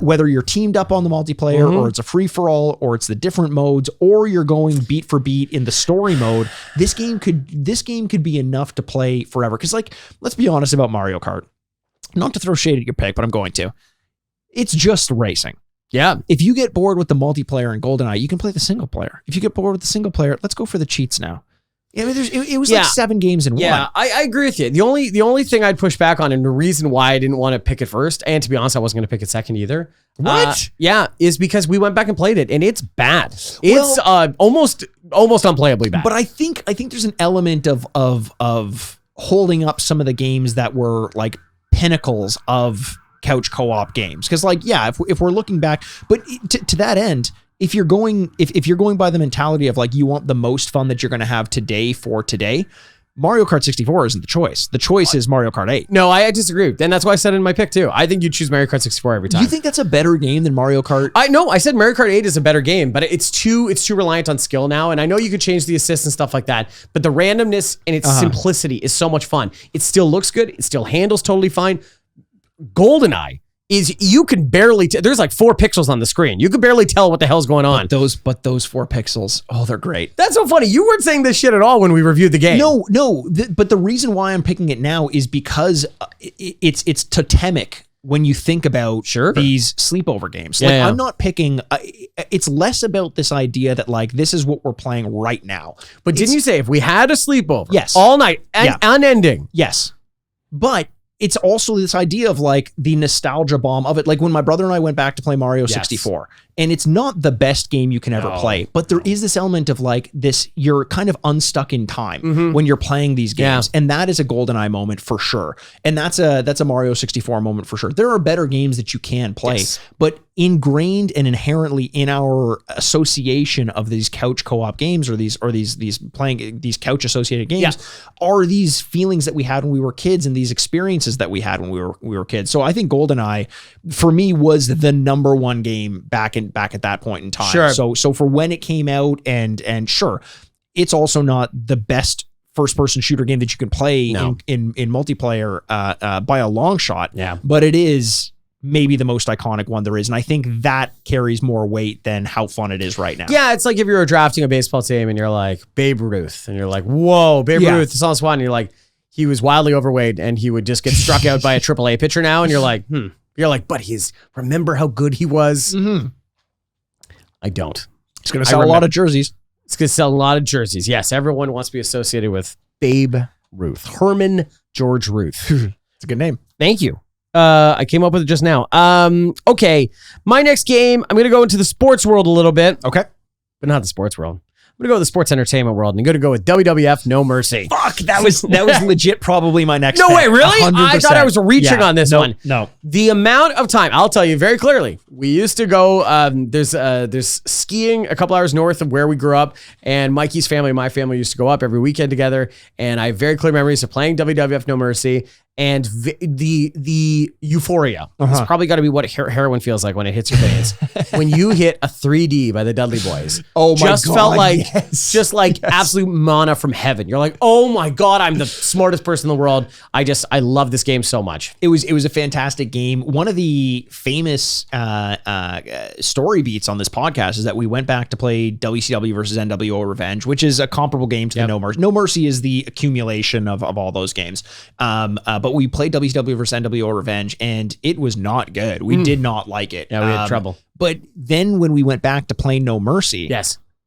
whether you're teamed up on the multiplayer, or it's a free-for-all, or it's the different modes, or you're going beat for beat in the story mode, this game could be enough to play forever. Because, like, let's be honest about Mario Kart. Not to throw shade at your pick, but I'm going to. It's just racing. Yeah. If you get bored with the multiplayer in GoldenEye, you can play the single player. If you get bored with the single player, let's go for the cheats now. I mean, it was like 7 games in one.
Yeah, I agree with you. The only thing I'd push back on, and the reason why I didn't want to pick it first, and to be honest, I wasn't going to pick it second either.
What?
Is because we went back and played it, and it's bad. It's almost unplayably bad.
But I think there's an element of holding up some of the games that were like pinnacles of couch co-op games. Because, like, yeah, if we're looking back, but to that end, if you're going by the mentality of like you want the most fun that you're going to have today for today, Mario Kart 64 isn't the choice. The choice is Mario Kart 8.
No, I disagree. And that's why I said it in my pick too. I think you choose Mario Kart 64 every time.
You think that's a better game than Mario Kart?
I said Mario Kart 8 is a better game, but it's too reliant on skill now. And I know you could change the assists and stuff like that, but the randomness and its simplicity is so much fun. It still looks good. It still handles totally fine. GoldenEye is you can barely there's like 4 pixels on the screen. You can barely tell what the hell's going on.
But those 4 pixels, oh, they're great.
That's so funny. You weren't saying this shit at all when we reviewed the game.
No. But the reason why I'm picking it now is because it's totemic when you think about these sleepover games. Like, I'm not picking. It's less about this idea that like this is what we're playing right now.
But didn't you say if we had a sleepover,
yes,
all night and unending,
yes, but it's also this idea of like the nostalgia bomb of it. Like when my brother and I went back to play Mario 64, and it's not the best game you can ever play, but there is this element of like this, you're kind of unstuck in time when you're playing these games. And that is a GoldenEye moment for sure. And that's a Mario 64 moment for sure. There are better games that you can play, but ingrained and inherently in our association of these couch co-op games or these playing these couch associated games are these feelings that we had when we were kids and these experiences that we had when we were kids. So I think GoldenEye for me was the number one game back at that point in time. Sure. So for when it came out and sure, it's also not the best first person shooter game that you can play in multiplayer by a long shot. Yeah. But it is maybe the most iconic one there is. And I think that carries more weight than how fun it is right now.
Yeah, it's like if you were drafting a baseball team and you're like, Babe Ruth, and you're like, whoa, Babe Ruth is on the squad, and you're like, he was wildly overweight and he would just get struck out by a AAA pitcher now, and you're like, but remember how good he was? I don't.
It's going to sell a lot of jerseys.
It's going to sell a lot of jerseys. Yes, everyone wants to be associated with Babe Ruth. Herman George Ruth.
It's a good name.
Thank you. I came up with it just now. Okay. My next game, I'm going to go into the sports world a little bit.
Okay.
But not the sports world. I'm going to go with the sports entertainment world, and I'm going to go with WWF No Mercy.
Fuck, that was legit probably my next
No
pick.
way, really?
100%.
I thought I was reaching on this one.
No.
The amount of time, I'll tell you very clearly. We used to go, there's skiing a couple hours north of where we grew up, and Mikey's family and my family used to go up every weekend together, and I have very clear memories of playing WWF No Mercy, and the euphoria. It's probably got to be what heroin feels like when it hits your veins. When you hit a 3D by the Dudley Boys.
Oh my God.
Felt like, absolute mana from heaven. You're like, oh my God, I'm the smartest person in the world. I love this game so much.
It was a fantastic game. One of the famous story beats on this podcast is that we went back to play WCW versus NWO Revenge, which is a comparable game to the No Mercy. No Mercy is the accumulation of all those games. But we played WCW versus NWO Revenge, and it was not good. We did not like it.
Yeah, we had trouble.
But then when we went back to play No Mercy,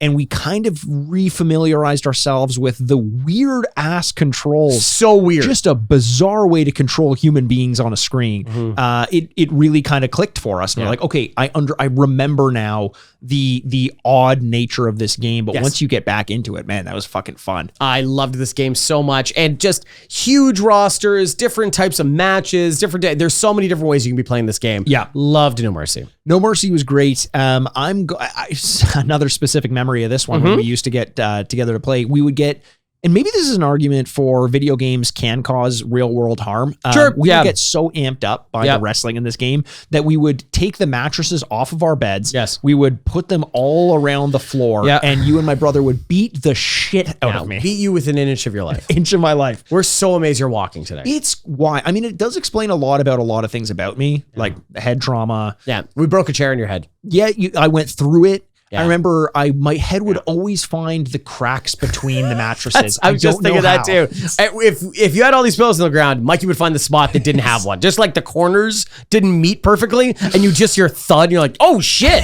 and we kind of refamiliarized ourselves with the weird ass controls.
So weird.
Just a bizarre way to control human beings on a screen. It really kind of clicked for us. And we're like, okay, I remember now the odd nature of this game. But once you get back into it, man, that was fucking fun.
I loved this game so much. And just huge rosters, different types of matches, there's so many different ways you can be playing this game.
Yeah.
Loved No Mercy.
No Mercy was great. Another specific memory of this one when we used to get together to play. We would get and maybe this is an argument for video games can cause real world harm.
Sure.
We would get so amped up by
Yep.
the wrestling in this game that we would take the mattresses off of our beds.
Yes.
We would put them all around the floor,
Yeah.
and you and my brother would beat the shit out
Now,
of me.
beat you within an inch of your life.
Inch of my life.
We're so amazed you're walking today.
It's why. I mean, it does explain a lot about a lot of things about me, like head trauma.
Yeah, we broke a chair in your head.
Yeah, I went through it.
Yeah.
I remember my head would always find the cracks between the mattresses.
I was just thinking that too. If you had all these pillows on the ground, Mikey would find the spot that didn't have one. Just like the corners didn't meet perfectly, and you just hear thud, and you're like, oh shit.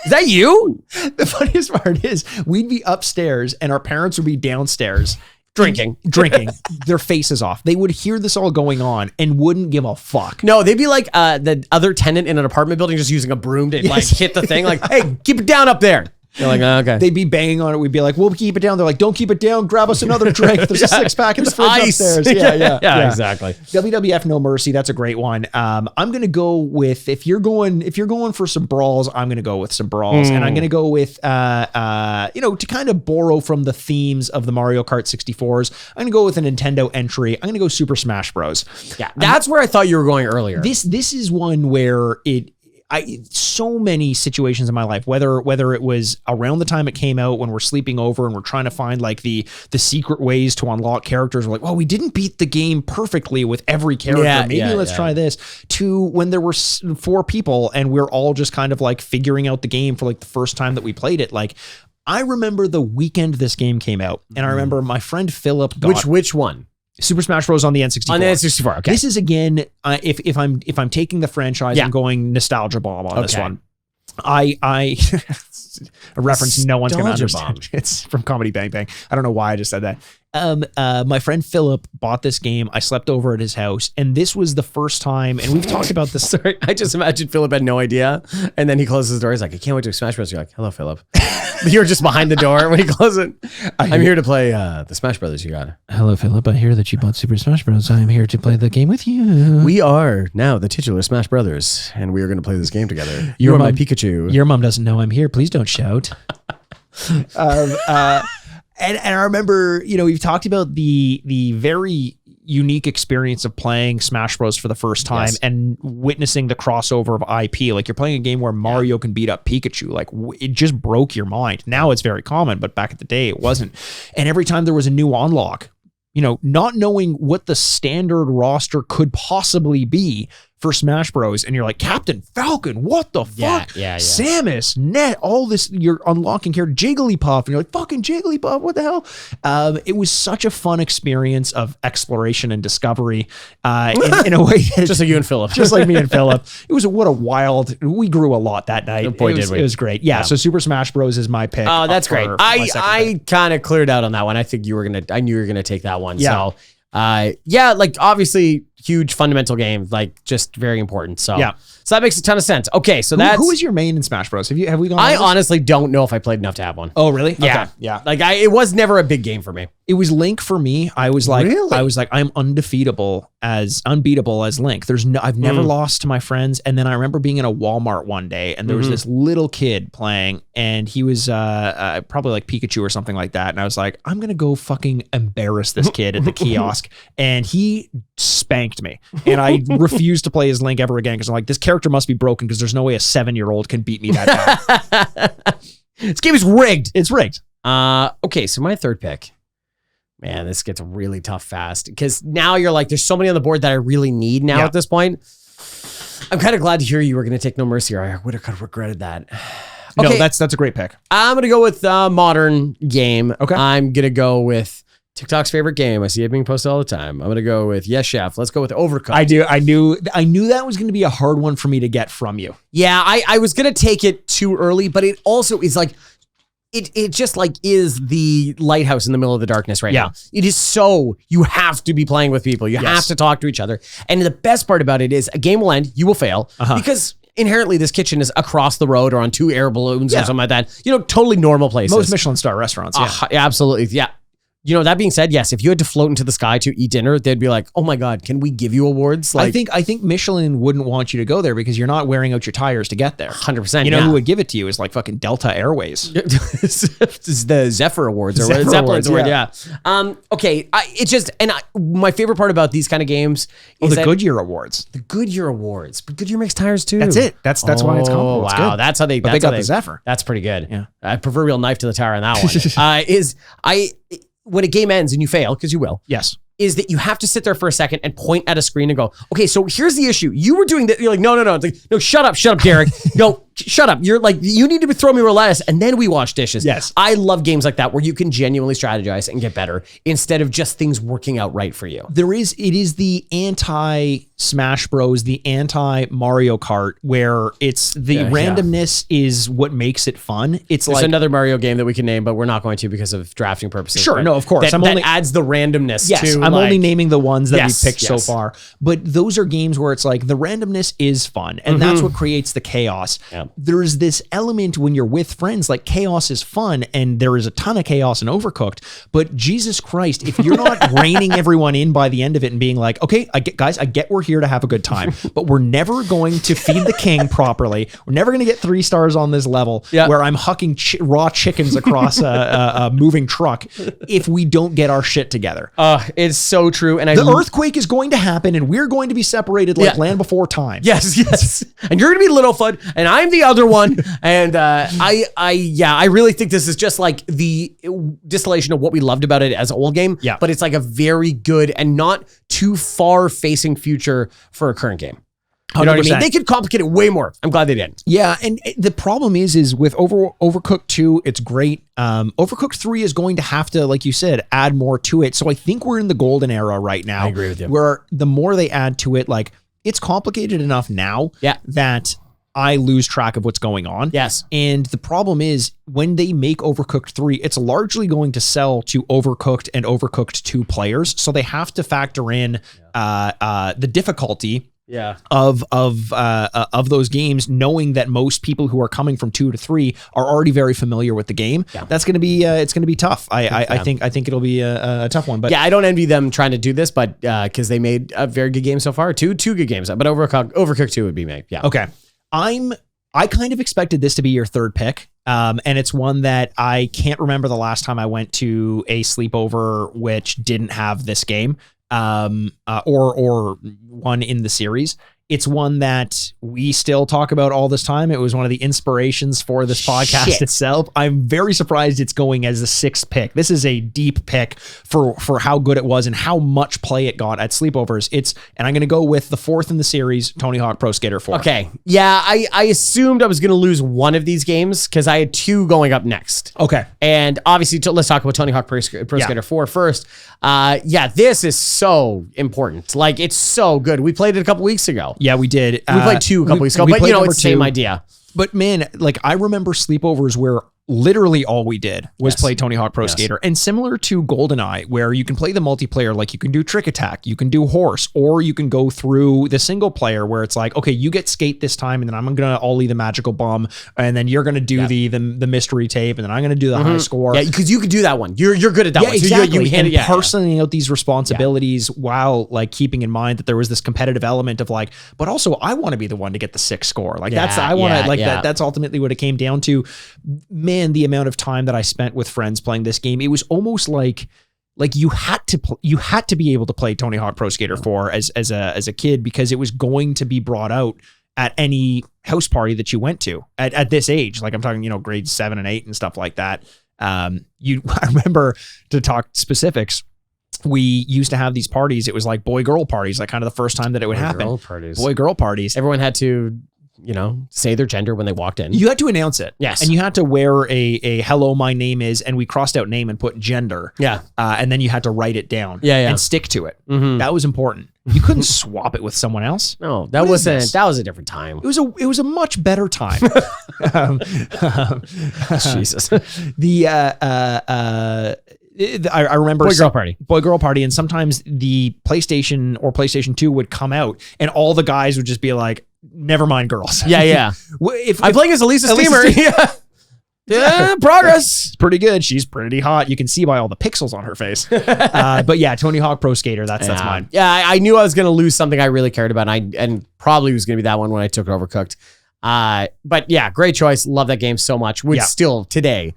Is that you?
The funniest part is we'd be upstairs and our parents would be downstairs drinking, their faces off. They would hear this all going on and wouldn't give a fuck.
No, they'd be like the other tenant in an apartment building just using a broom to like hit the thing like, hey, keep it down up there. You're like, oh, okay.
They'd be banging on it. We'd be like, we'll keep it down. They're like, don't keep it down. Grab us another drink. There's a 6-pack in the fridge
ice.
upstairs. Yeah,
exactly.
WWF No Mercy. That's a great one. I'm gonna go with if you're going for some brawls, I'm gonna go with some brawls, and I'm gonna go with to kind of borrow from the themes of the Mario Kart 64s. I'm gonna go with a Nintendo entry. I'm gonna go Super Smash Bros.
Yeah, that's where I thought you were going earlier.
This is one where so many situations in my life, whether it was around the time it came out when we're sleeping over and we're trying to find like the secret ways to unlock characters. We're like, well, we didn't beat the game perfectly with every character. Maybe let's try this. To when there were 4 people and we're all just kind of like figuring out the game for like the first time that we played it. Like, I remember the weekend this game came out, and I remember my friend Philip got
which one?
Super Smash Bros. On the N64.
On the N64, okay.
This is again, if I'm taking the franchise, I'm going nostalgia bomb on this one. I a reference no one's gonna understand. It's from Comedy Bang Bang. I don't know why I just said that. My friend Philip bought this game. I slept over at his house, and this was the first time, and we've talked about this.
Sorry, I just imagined Philip had no idea, and then he closes the door. He's like, I can't wait to Smash Bros. You're like, hello, Philip. You're just behind the door when he closes it. I'm here to play the Smash Brothers you got.
Hello, Philip. I hear that you bought Super Smash Bros. I'm here to play the game with you.
We are now the titular Smash Brothers, and we are going to play this game together. You're my Pikachu.
Your mom doesn't know I'm here. Please don't shout. And I remember, we've talked about the very unique experience of playing Smash Bros. For the first time and witnessing the crossover of IP. Like, you're playing a game where Mario can beat up Pikachu. Like, it just broke your mind. Now it's very common, but back at the day it wasn't. And every time there was a new unlock, not knowing what the standard roster could possibly be for Smash Bros. And you're like, Captain Falcon, what the fuck?
Yeah.
Samus, Net, all this, you're unlocking here, Jigglypuff, and you're like, fucking Jigglypuff, what the hell? It was such a fun experience of exploration and discovery in a way that
just like you and Philip.
Just like me and Philip. It was we grew a lot that night.
Oh boy, did we.
It was great. Yeah, so Super Smash Bros. Is my pick.
Oh, that's great. I kind of cleared out on that one. I knew you were gonna take that one.
Yeah.
So like obviously huge fundamental game, like just very important. So so that makes a ton of sense. Okay, so
who is your main in Smash Bros? Have we gone?
I honestly don't know if I played enough to have one.
Oh, really?
Yeah,
okay. Yeah.
Like it was never a big game for me.
It was Link for me. I was like,
Really?
I'm unbeatable as Link. I've never lost to my friends. And then I remember being in a Walmart one day, and there was this little kid playing, and he was probably like Pikachu or something like that. And I was like, I'm gonna go fucking embarrass this kid at the kiosk, and he spanked me. And I refused to play as Link ever again because I'm like, this character must be broken because there's no way a 7-year-old can beat me that bad.
This game is rigged.
It's rigged.
Okay, so my third pick. Man, this gets really tough fast because now you're like, there's so many on the board that I really need now at this point. I'm kind of glad to hear you were going to take No Mercy, or I would have kind of regretted that.
Okay.
Okay,
No, that's a great pick.
I'm going to go with modern game.
Okay.
I'm going to go with TikTok's favorite game. I see it being posted all the time. I'm going to go with Yes Chef. Let's go with Overcooked.
I knew that was going to be a hard one for me to get from you.
Yeah, I was going to take it too early, but it also is like, it just like is the lighthouse in the middle of the darkness right now. It is so, you have to be playing with people. You have to talk to each other. And the best part about it is a game will end, you will fail because inherently this kitchen is across the road or on 2 air balloons or something like that. Totally normal places.
Most Michelin star restaurants.
Yeah, absolutely. Yeah. You know, that being said, yes, if you had to float into the sky to eat dinner, they'd be like, oh my God, can we give you awards? Like,
I think Michelin wouldn't want you to go there because you're not wearing out your tires to get there.
100%.
You know who would give it to you is like fucking Delta Airways.
The Zephyr Awards or
Zephyr
Zeppelin's
Awards,
Award, okay, it's just, my favorite part about these kind of games is
the Goodyear Awards.
The Goodyear Awards. But Goodyear makes tires too.
That's it. That's why it's called.
Wow, that's how they
got the Zephyr.
That's pretty good.
Yeah.
Proverbial knife to the tire on that one. When a game ends and you fail, because you will.
Yes.
Is that you have to sit there for a second and point at a screen and go, okay, so here's the issue. You were doing that. You're like, no. It's like, no, shut up, Derek. No, shut up. You're like, you need to throw me lettuce and then we wash dishes.
Yes.
I love games like that where you can genuinely strategize and get better instead of just things working out right for you.
It is the anti Smash Bros, the anti Mario Kart, where it's the randomness is what makes it fun. There's like
another Mario game that we can name, but we're not going to because of drafting purposes.
Sure, no, of course.
That adds the randomness.
Yes,
to
I'm only naming the ones that we've picked so
yes.
far. But those are games where it's like the randomness is fun, and that's what creates the chaos.
Yeah.
There's this element when you're with friends, like chaos is fun, and there is a ton of chaos in Overcooked. But Jesus Christ, if you're not reining everyone in by the end of it and being like, okay, I get we're here to have a good time, but we're never going to feed the king properly. We're never going to get 3 stars on this level where I'm hucking raw chickens across a moving truck if we don't get our shit together.
It's so true. And
the earthquake is going to happen and we're going to be separated like Land Before Time.
Yes. And you're going to be Littlefoot and I'm the other one. And I really think this is just like the distillation of what we loved about it as an old game.
Yeah.
But it's like a very good and not too far facing future for a current game. You know what I mean? They could complicate it way more. I'm glad they did.
Yeah, and the problem is with Overcooked 2, it's great. Overcooked 3 is going to have to, like you said, add more to it. So I think we're in the golden era right now.
I agree with you.
Where the more they add to it, like it's complicated enough now that I lose track of what's going on.
Yes.
And the problem is when they make Overcooked 3, it's largely going to sell to Overcooked and Overcooked 2 players. So they have to factor in the difficulty of those games, knowing that most people who are coming from 2 to 3 are already very familiar with the game. That's going to be it's going to be tough. I think it'll be a tough one. But
I don't envy them trying to do this, but because they made a very good game so far, two good games. But Overcooked 2 would be made. Yeah.
Okay. I kind of expected this to be your third pick. And it's one that I can't remember the last time I went to a sleepover which didn't have this game. Or one in the series. It's one that we still talk about all this time. It was one of the inspirations for this podcast itself. I'm very surprised it's going as the 6th pick. This is a deep pick for how good it was and how much play it got at sleepovers. And I'm going to go with the 4th in the series, Tony Hawk Pro Skater 4.
Okay. Yeah, I assumed I was going to lose one of these games because I had 2 going up next.
Okay.
And obviously, let's talk about Tony Hawk Pro Skater 4 first. This is so important. Like, it's so good. We played it a couple weeks ago.
Yeah, we did.
We played 2 a couple weeks ago, but it's the same idea.
But man, like I remember sleepovers where literally all we did was play Tony Hawk Pro Skater. And similar to GoldenEye, where you can play the multiplayer, like you can do Trick Attack, you can do Horse, or you can go through the single player where it's like, okay, you get skate this time, and then I'm going to ollie the magical bum, and then you're going to do the mystery tape, and then I'm going to do the high score.
Yeah, because you could do that one. You're good at that one.
Exactly.
So
and parceling out these responsibilities while like keeping in mind that there was this competitive element of like, but also I want to be the one to get the 6th score. Like that's ultimately what it came down to. Man, the amount of time that I spent with friends playing this game, it was almost like you had to be able to play Tony Hawk Pro Skater 4 as a kid, because it was going to be brought out at any house party that you went to at this age. Like I'm talking, grades 7 and 8 and stuff like that. I remember, to talk specifics, we used to have these parties. It was like boy-girl parties, like kind of the first time that it would happen. Boy-girl parties.
Everyone had to say their gender when they walked in.
You had to announce it.
Yes.
And you had to wear a hello, my name is, and we crossed out name and put gender.
Yeah.
And then you had to write it down.
Yeah.
And stick to it. Mm-hmm. That was important. You couldn't swap it with someone else.
No, that was a different time.
It was a much better time.
Jesus.
I remember
Boy Girl Party.
And sometimes the PlayStation or PlayStation 2 would come out and all the guys would just be like, never mind girls.
Yeah. I'm playing as Elisa Steamer. Progress.
It's pretty good. She's pretty hot. You can see by all the pixels on her face. But yeah, Tony Hawk Pro Skater. That's mine.
Yeah, I knew I was going to lose something I really cared about, and probably was going to be that one when I took Overcooked. But yeah, great choice. Love that game so much. Would still today,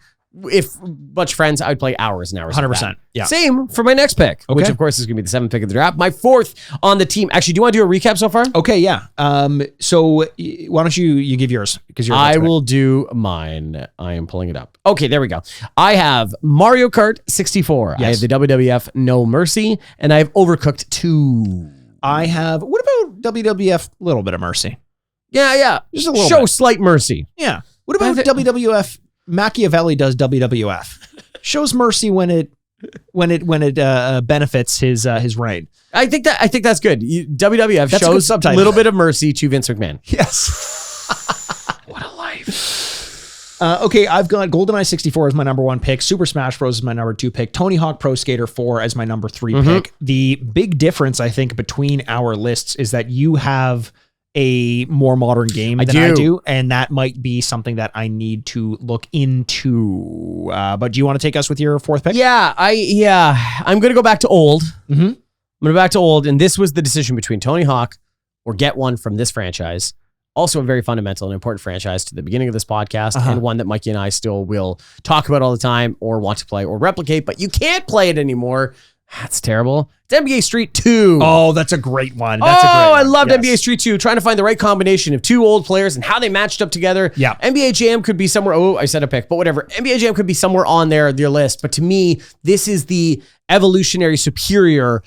if a bunch of friends, I would play hours and hours.
100%. Yeah.
Same for my next pick, which of course is going to be the 7th pick of the draft. My 4th on the team. Actually, do you want to do a recap so far?
Okay, yeah. So why don't you give yours? Because
I will do mine. I am pulling it up. Okay, there we go. I have Mario Kart 64.
Yes.
I have the WWF No Mercy, and I have Overcooked 2.
I have, what about WWF Little Bit of Mercy?
Yeah.
Just a little
Show
bit.
slight mercy.
Yeah. What about WWF Machiavelli does WWF? Shows mercy when it benefits his reign.
I think that's good. WWF
That's
shows
a
a little bit of mercy to Vince McMahon.
Yes. What a life. Okay, I've got GoldenEye 64 as my number 1 pick. Super Smash Bros. Is my number 2 pick. Tony Hawk Pro Skater 4 as my number 3 pick. The big difference, I think, between our lists is that you have a more modern game than I do, and that might be something that I need to look into. But do you want to take us with your 4th pick?
I'm gonna go back to old. I'm gonna go back to old, and this was the decision between Tony Hawk or get one from this franchise. Also a very fundamental and important franchise to the beginning of this podcast, and one that Mikey and I still will talk about all the time or want to play or replicate, but you can't play it anymore. That's terrible. It's NBA Street 2.
Oh, that's a great one. That's a great one.
I loved NBA Street 2. Trying to find the right combination of 2 old players and how they matched up together.
Yeah.
NBA Jam could be somewhere. Oh, I said a pick, but whatever. NBA Jam could be somewhere on their list. But to me, this is the evolutionary superior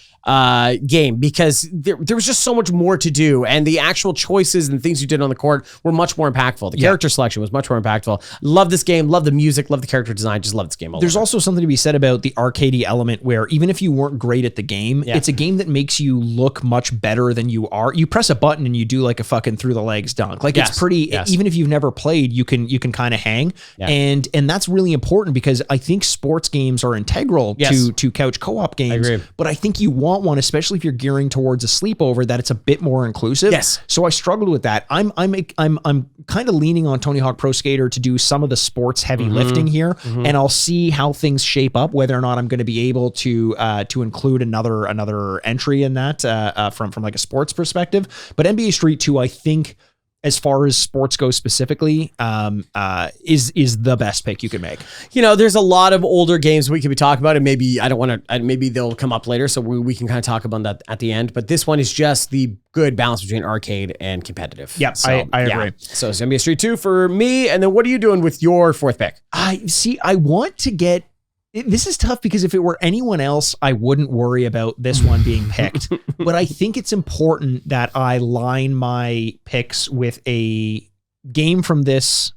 game because there was just so much more to do, and the actual choices and things you did on the court were much more impactful. The character selection was much more impactful. Love this game. Love the music. Love the character design. Just love this game.
There's also something to be said about the arcadey element where even if you weren't great at the game, it's a game that makes you look much better than you are. You press a button and you do like a fucking through the legs dunk. Like it's pretty, even if you've never played, you can kind of hang. And that's really important because I think sports games are integral to couch co-op games.
I agree.
But I think you want one, especially if you're gearing towards a sleepover, that it's a bit more inclusive.
Yes.
So I struggled with that. I'm kind of leaning on Tony Hawk Pro Skater to do some of the sports heavy lifting here, and I'll see how things shape up, whether or not I'm going to be able to include another entry in that from like a sports perspective. But NBA Street 2, I think, as far as sports go specifically, is the best pick you can make.
You know, there's a lot of older games we could be talking about, and maybe I don't want to. Maybe they'll come up later, so we can kind of talk about that at the end. But this one is just the good balance between arcade and competitive.
Yeah, so, I agree.
So it's NBA Street 2 for me. And then what are you doing with your 4th pick?
I want to get. This is tough because if it were anyone else, I wouldn't worry about this one being picked. But I think it's important that I line my picks with a game from this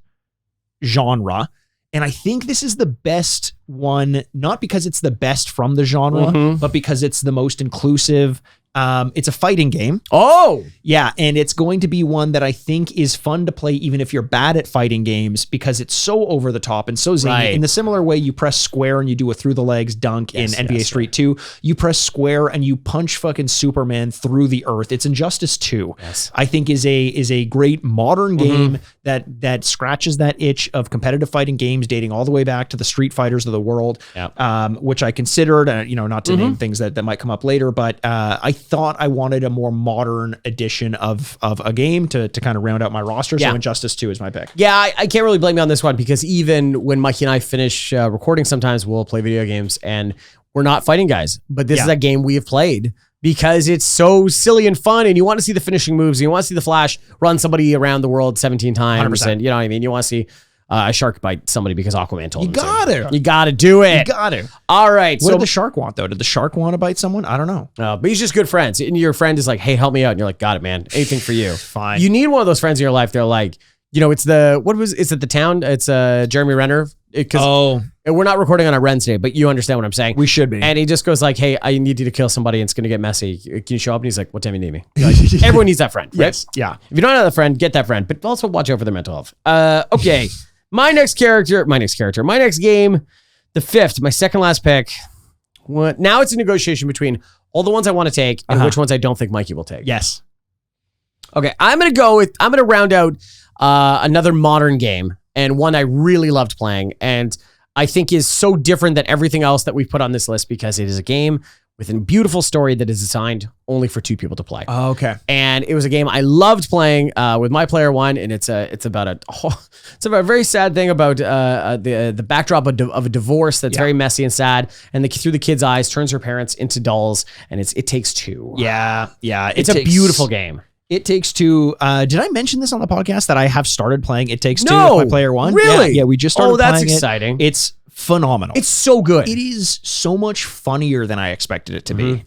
genre. And I think this is the best one, not because it's the best from the genre, but because it's the most inclusive. It's a fighting game.
Oh,
yeah. And it's going to be one that I think is fun to play even if you're bad at fighting games because it's so over the top and so zany.
Right.
In the similar way you press square and you do a through the legs dunk in NBA Street 2, you press square and you punch fucking Superman through the earth. It's Injustice 2.
Yes.
I think is a great modern game that scratches that itch of competitive fighting games dating all the way back to the Street Fighters of the world, which I considered, not to name things that might come up later, but I thought I wanted a more modern edition of a game to kind of round out my roster. So Injustice 2 is my pick.
Yeah, I can't really blame you on this one because even when Mikey and I finish recording, sometimes we'll play video games and we're not fighting guys. But this is a game we have played because it's so silly and fun and you want to see the finishing moves. And you want to see the Flash run somebody around the world 17 times.
100%.
And you know what I mean? You want to see a shark bite somebody because Aquaman told him to.
You
got to do it.
You got to.
All right.
What did the shark want, though? Did the shark want to bite someone? I don't know.
But he's just good friends. And your friend is like, hey, help me out. And you're like, got it, man. Anything for you.
Fine.
You need one of those friends in your life. They're like, it's it the town? It's Jeremy Renner. We're not recording on a Wednesday, but you understand what I'm saying.
We should be.
And he just goes like, hey, I need you to kill somebody and it's going to get messy. Can you show up? And he's like, what time you need me? Like, everyone needs that friend, right?
Yes. Yeah.
If you don't have that friend, get that friend, but also watch out for their mental health. Okay. My next game, the 5th, my second last pick. Now it's a negotiation between all the ones I want to take and which ones I don't think Mikey will take.
Yes.
Okay. I'm going to round out another modern game. and one I really loved playing, and I think is so different than everything else that we've put on this list because it is a game with a beautiful story that is designed only for 2 people to play.
Oh, okay.
And it was a game I loved playing with my player one, and it's about a very sad thing about the backdrop of a divorce that's very messy and sad, and through the kid's eyes turns her parents into dolls, and It Takes Two.
Yeah.
It's a beautiful game.
It Takes Two. Did I mention this on the podcast that I have started playing It Takes Two
No,
with my player one?
really?
Yeah, we just started.
Oh, that's
playing
exciting.
It's phenomenal.
It's so good.
It is so much funnier than I expected it to be.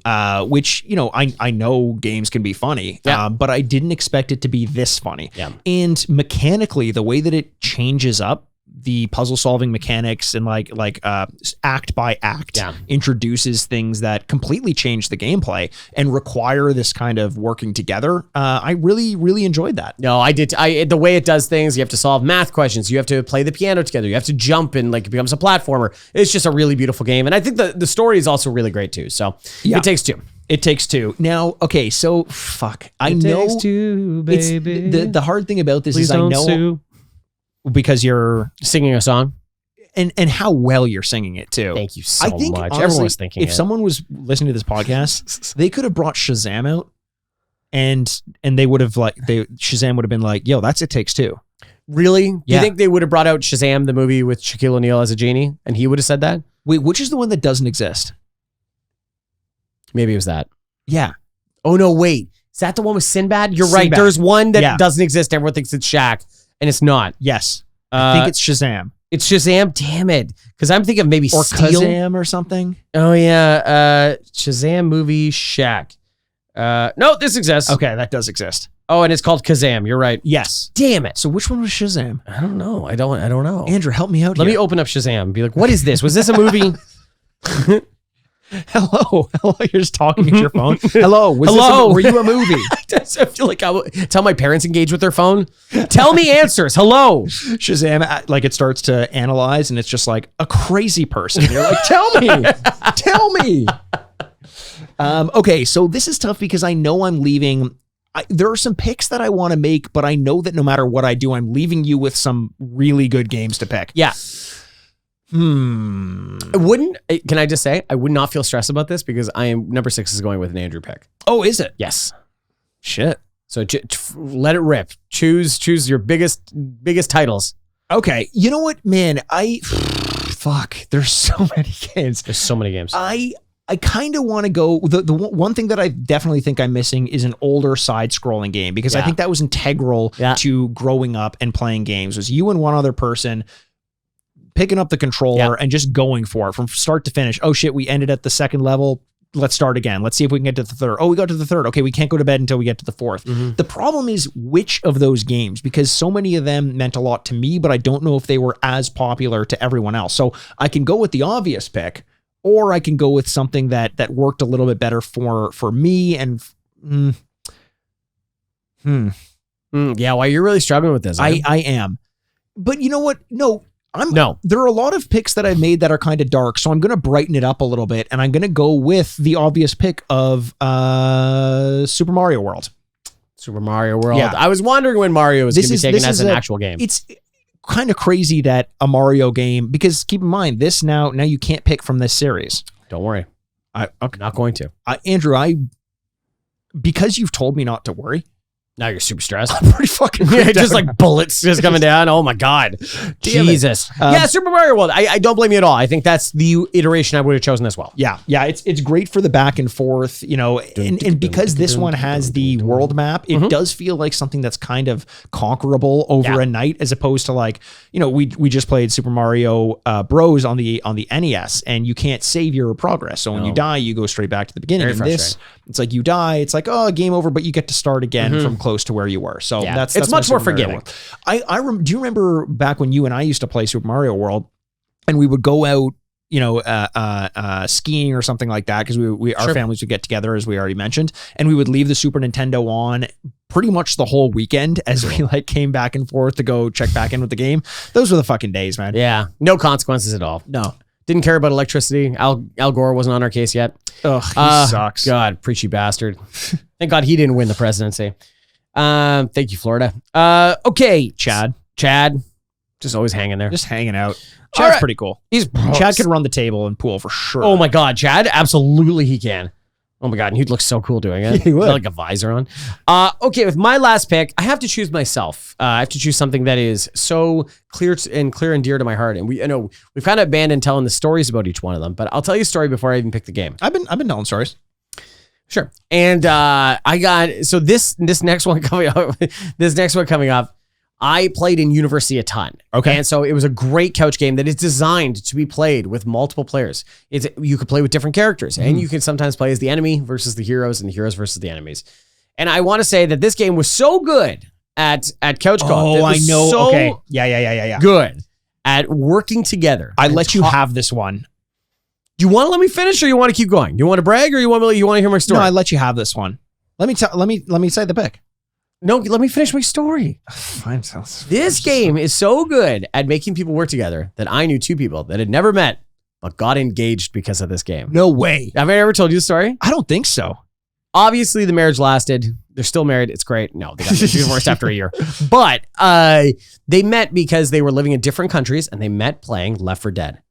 Which, I know games can be funny, but I didn't expect it to be this funny.
Yeah.
And mechanically, the way that it changes up the puzzle solving mechanics and like act by act introduces things that completely change the gameplay and require this kind of working together. I really, really enjoyed that.
No, I did. The way it does things, you have to solve math questions. You have to play the piano together. You have to jump and it becomes a platformer. It's just a really beautiful game. And I think the story is also really great too. So It Takes Two.
It Takes Two. Now, okay, so fuck. I know.
Takes two, baby.
The hard thing about this
Please
is I
don't
know
sue.
Because you're
Singing a song.
and how well you're singing it too.
Thank you so
I think,
much.
honestly,
Everyone was thinking
if someone was listening to this podcast, they could have brought Shazam out and they would have Shazam would have been like, yo, that's It Takes Two.
Really? Do
Yeah.
you think they would have brought out Shazam, the movie with Shaquille O'Neal as a genie, and he would have said that?
Wait, which is the one that doesn't exist?
Maybe it was that.
Yeah.
Oh, no, wait. Is that the one with Sinbad? You're right.
Sinbad.
There's one that doesn't exist. Everyone thinks it's Shaq, and it's not.
Yes. I think it's Shazam.
It's Shazam? Damn it. Because I'm thinking of maybe
Or
Steel.
Kazam or something.
Oh, yeah. Shazam movie Shaq. No, this exists.
Okay, that does exist.
Oh, and it's called Kazam. You're right.
Yes.
Damn it.
So which one was Shazam?
I don't know. I don't know.
Andrew, help me out
Let
here.
me open up Shazam and be like, what is this? Was this a movie?
Hello. You're just talking at your phone. Hello. Were you a movie?
I feel like that's how my parents engage with their phone. Tell me answers. Hello.
Shazam, it starts to analyze and it's just like a crazy person. You're like, tell me. Okay, so this is tough because I know I'm leaving. There are some picks that I want to make, but I know that no matter what I do, I'm leaving you with some really good games to pick.
Yeah. Can I just say, I would not feel stressed about this because number 6 is going with an Andrew pick.
Oh, is it?
Yes.
Shit.
So let it rip. Choose your biggest titles.
Okay. You know what, man? Fuck. There's so many games.
There's so many games.
I kind of want to go. The one thing that I definitely think I'm missing is an older side-scrolling game because I think that was integral to growing up and playing games. Was you and one other person picking up the controller and just going for it from start to finish. Oh shit, we ended at the second level. Let's start again. Let's see if we can get to the third. Oh, we got to the third. Okay, we can't go to bed until we get to the fourth. Mm-hmm. The problem is which of those games, because so many of them meant a lot to me, but I don't know if they were as popular to everyone else. So I can go with the obvious pick, or I can go with something that worked a little bit better for me. And
yeah, well, you're really struggling with this.
I am. But you know what? No. There are a lot of picks that I've made that are kind of dark, so I'm going to brighten it up a little bit, and I'm going to go with the obvious pick of Super Mario World.
Super Mario World.
Yeah.
I was wondering when Mario was going to be taken as an actual game.
It's kind of crazy that a Mario game, because keep in mind, this now you can't pick from this series.
Don't worry. I'm not going to.
Andrew, because you've told me not to worry,
now you're super stressed.
I'm pretty fucking
just like bullets just coming down. Oh my God. Jesus. Yeah, Super Mario World. I don't blame you at all. I think that's the iteration I would have chosen as well.
Yeah. It's great for the back and forth, and because this one has the world map, it does feel like something that's kind of conquerable over a night, as opposed to we just played Super Mario Bros on the NES, and you can't save your progress. So when you die, you go straight back to the beginning.
Very
and this, it's like you die, it's like, oh, game over, but you get to start again from close to where you were. So that's
much more forgiving.
Do you remember back when you and I used to play Super Mario World, and we would go out, skiing or something like that, because our families would get together, as we already mentioned, and we would leave the Super Nintendo on pretty much the whole weekend as we came back and forth to go check back in with the game. Those were the fucking days, man.
Yeah, no consequences at all.
No.
Didn't care about electricity. Al Gore wasn't on our case yet.
Ugh, he sucks.
God, preachy bastard. Thank God he didn't win the presidency. Thank you, Florida. Okay,
Chad.
Just always hanging there.
Just hanging out.
All
Chad's
right.
pretty cool.
He's
Chad could run the table and pool for sure.
Oh my God, Chad. Absolutely he can. Oh my God. And he'd look so cool doing it.
He would.
Like a visor on. Okay. With my last pick, I have to choose myself. I have to choose something that is so clear and dear to my heart. And we've kind of abandoned telling the stories about each one of them, but I'll tell you a story before I even pick the game.
I've been telling stories.
Sure. And I got this next one coming up. I played in University a ton.
Okay.
And so it was a great couch game that is designed to be played with multiple players. You could play with different characters, and you can sometimes play as the enemy versus the heroes and the heroes versus the enemies. And I want to say that this game was so good at couch co-op.
Oh, I know.
So
Okay. Yeah.
good at working together.
I
and
let you have this one.
Do you want to let me finish, or you want to keep going? Do you want to brag, or you want to hear my story?
No, I let you have this one. Let me say the pick.
No, let me finish my story.
Fine.
This game is so good at making people work together that I knew two people that had never met but got engaged because of this game.
No way.
Have I ever told you the story?
I don't think so.
Obviously, the marriage lasted. They're still married. It's great. No, they got divorced after a year. But they met because they were living in different countries, and they met playing Left 4 Dead.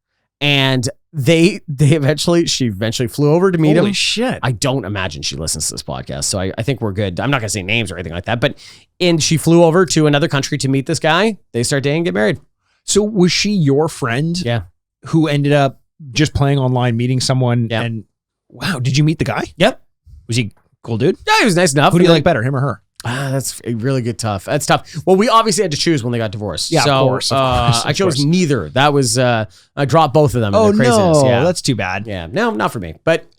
And she eventually flew over to meet him.
Holy shit.
I don't imagine she listens to this podcast, so I think we're good. I'm not going to say names or anything like that, and she flew over to another country to meet this guy. They start dating and get married.
So was she your friend?
Yeah.
Who ended up just playing online, meeting someone?
Yeah.
And wow, did you meet the guy?
Yep.
Was he cool dude?
Yeah, he was nice enough.
Who do you like better, him or her?
That's a really good tough. That's tough. Well, we obviously had to choose when they got divorced.
Yeah,
so,
of course.
I chose neither. That was I dropped both of them.
Oh
in the craziness.
no,
Yeah.
that's too bad.
Yeah, no, not for me. But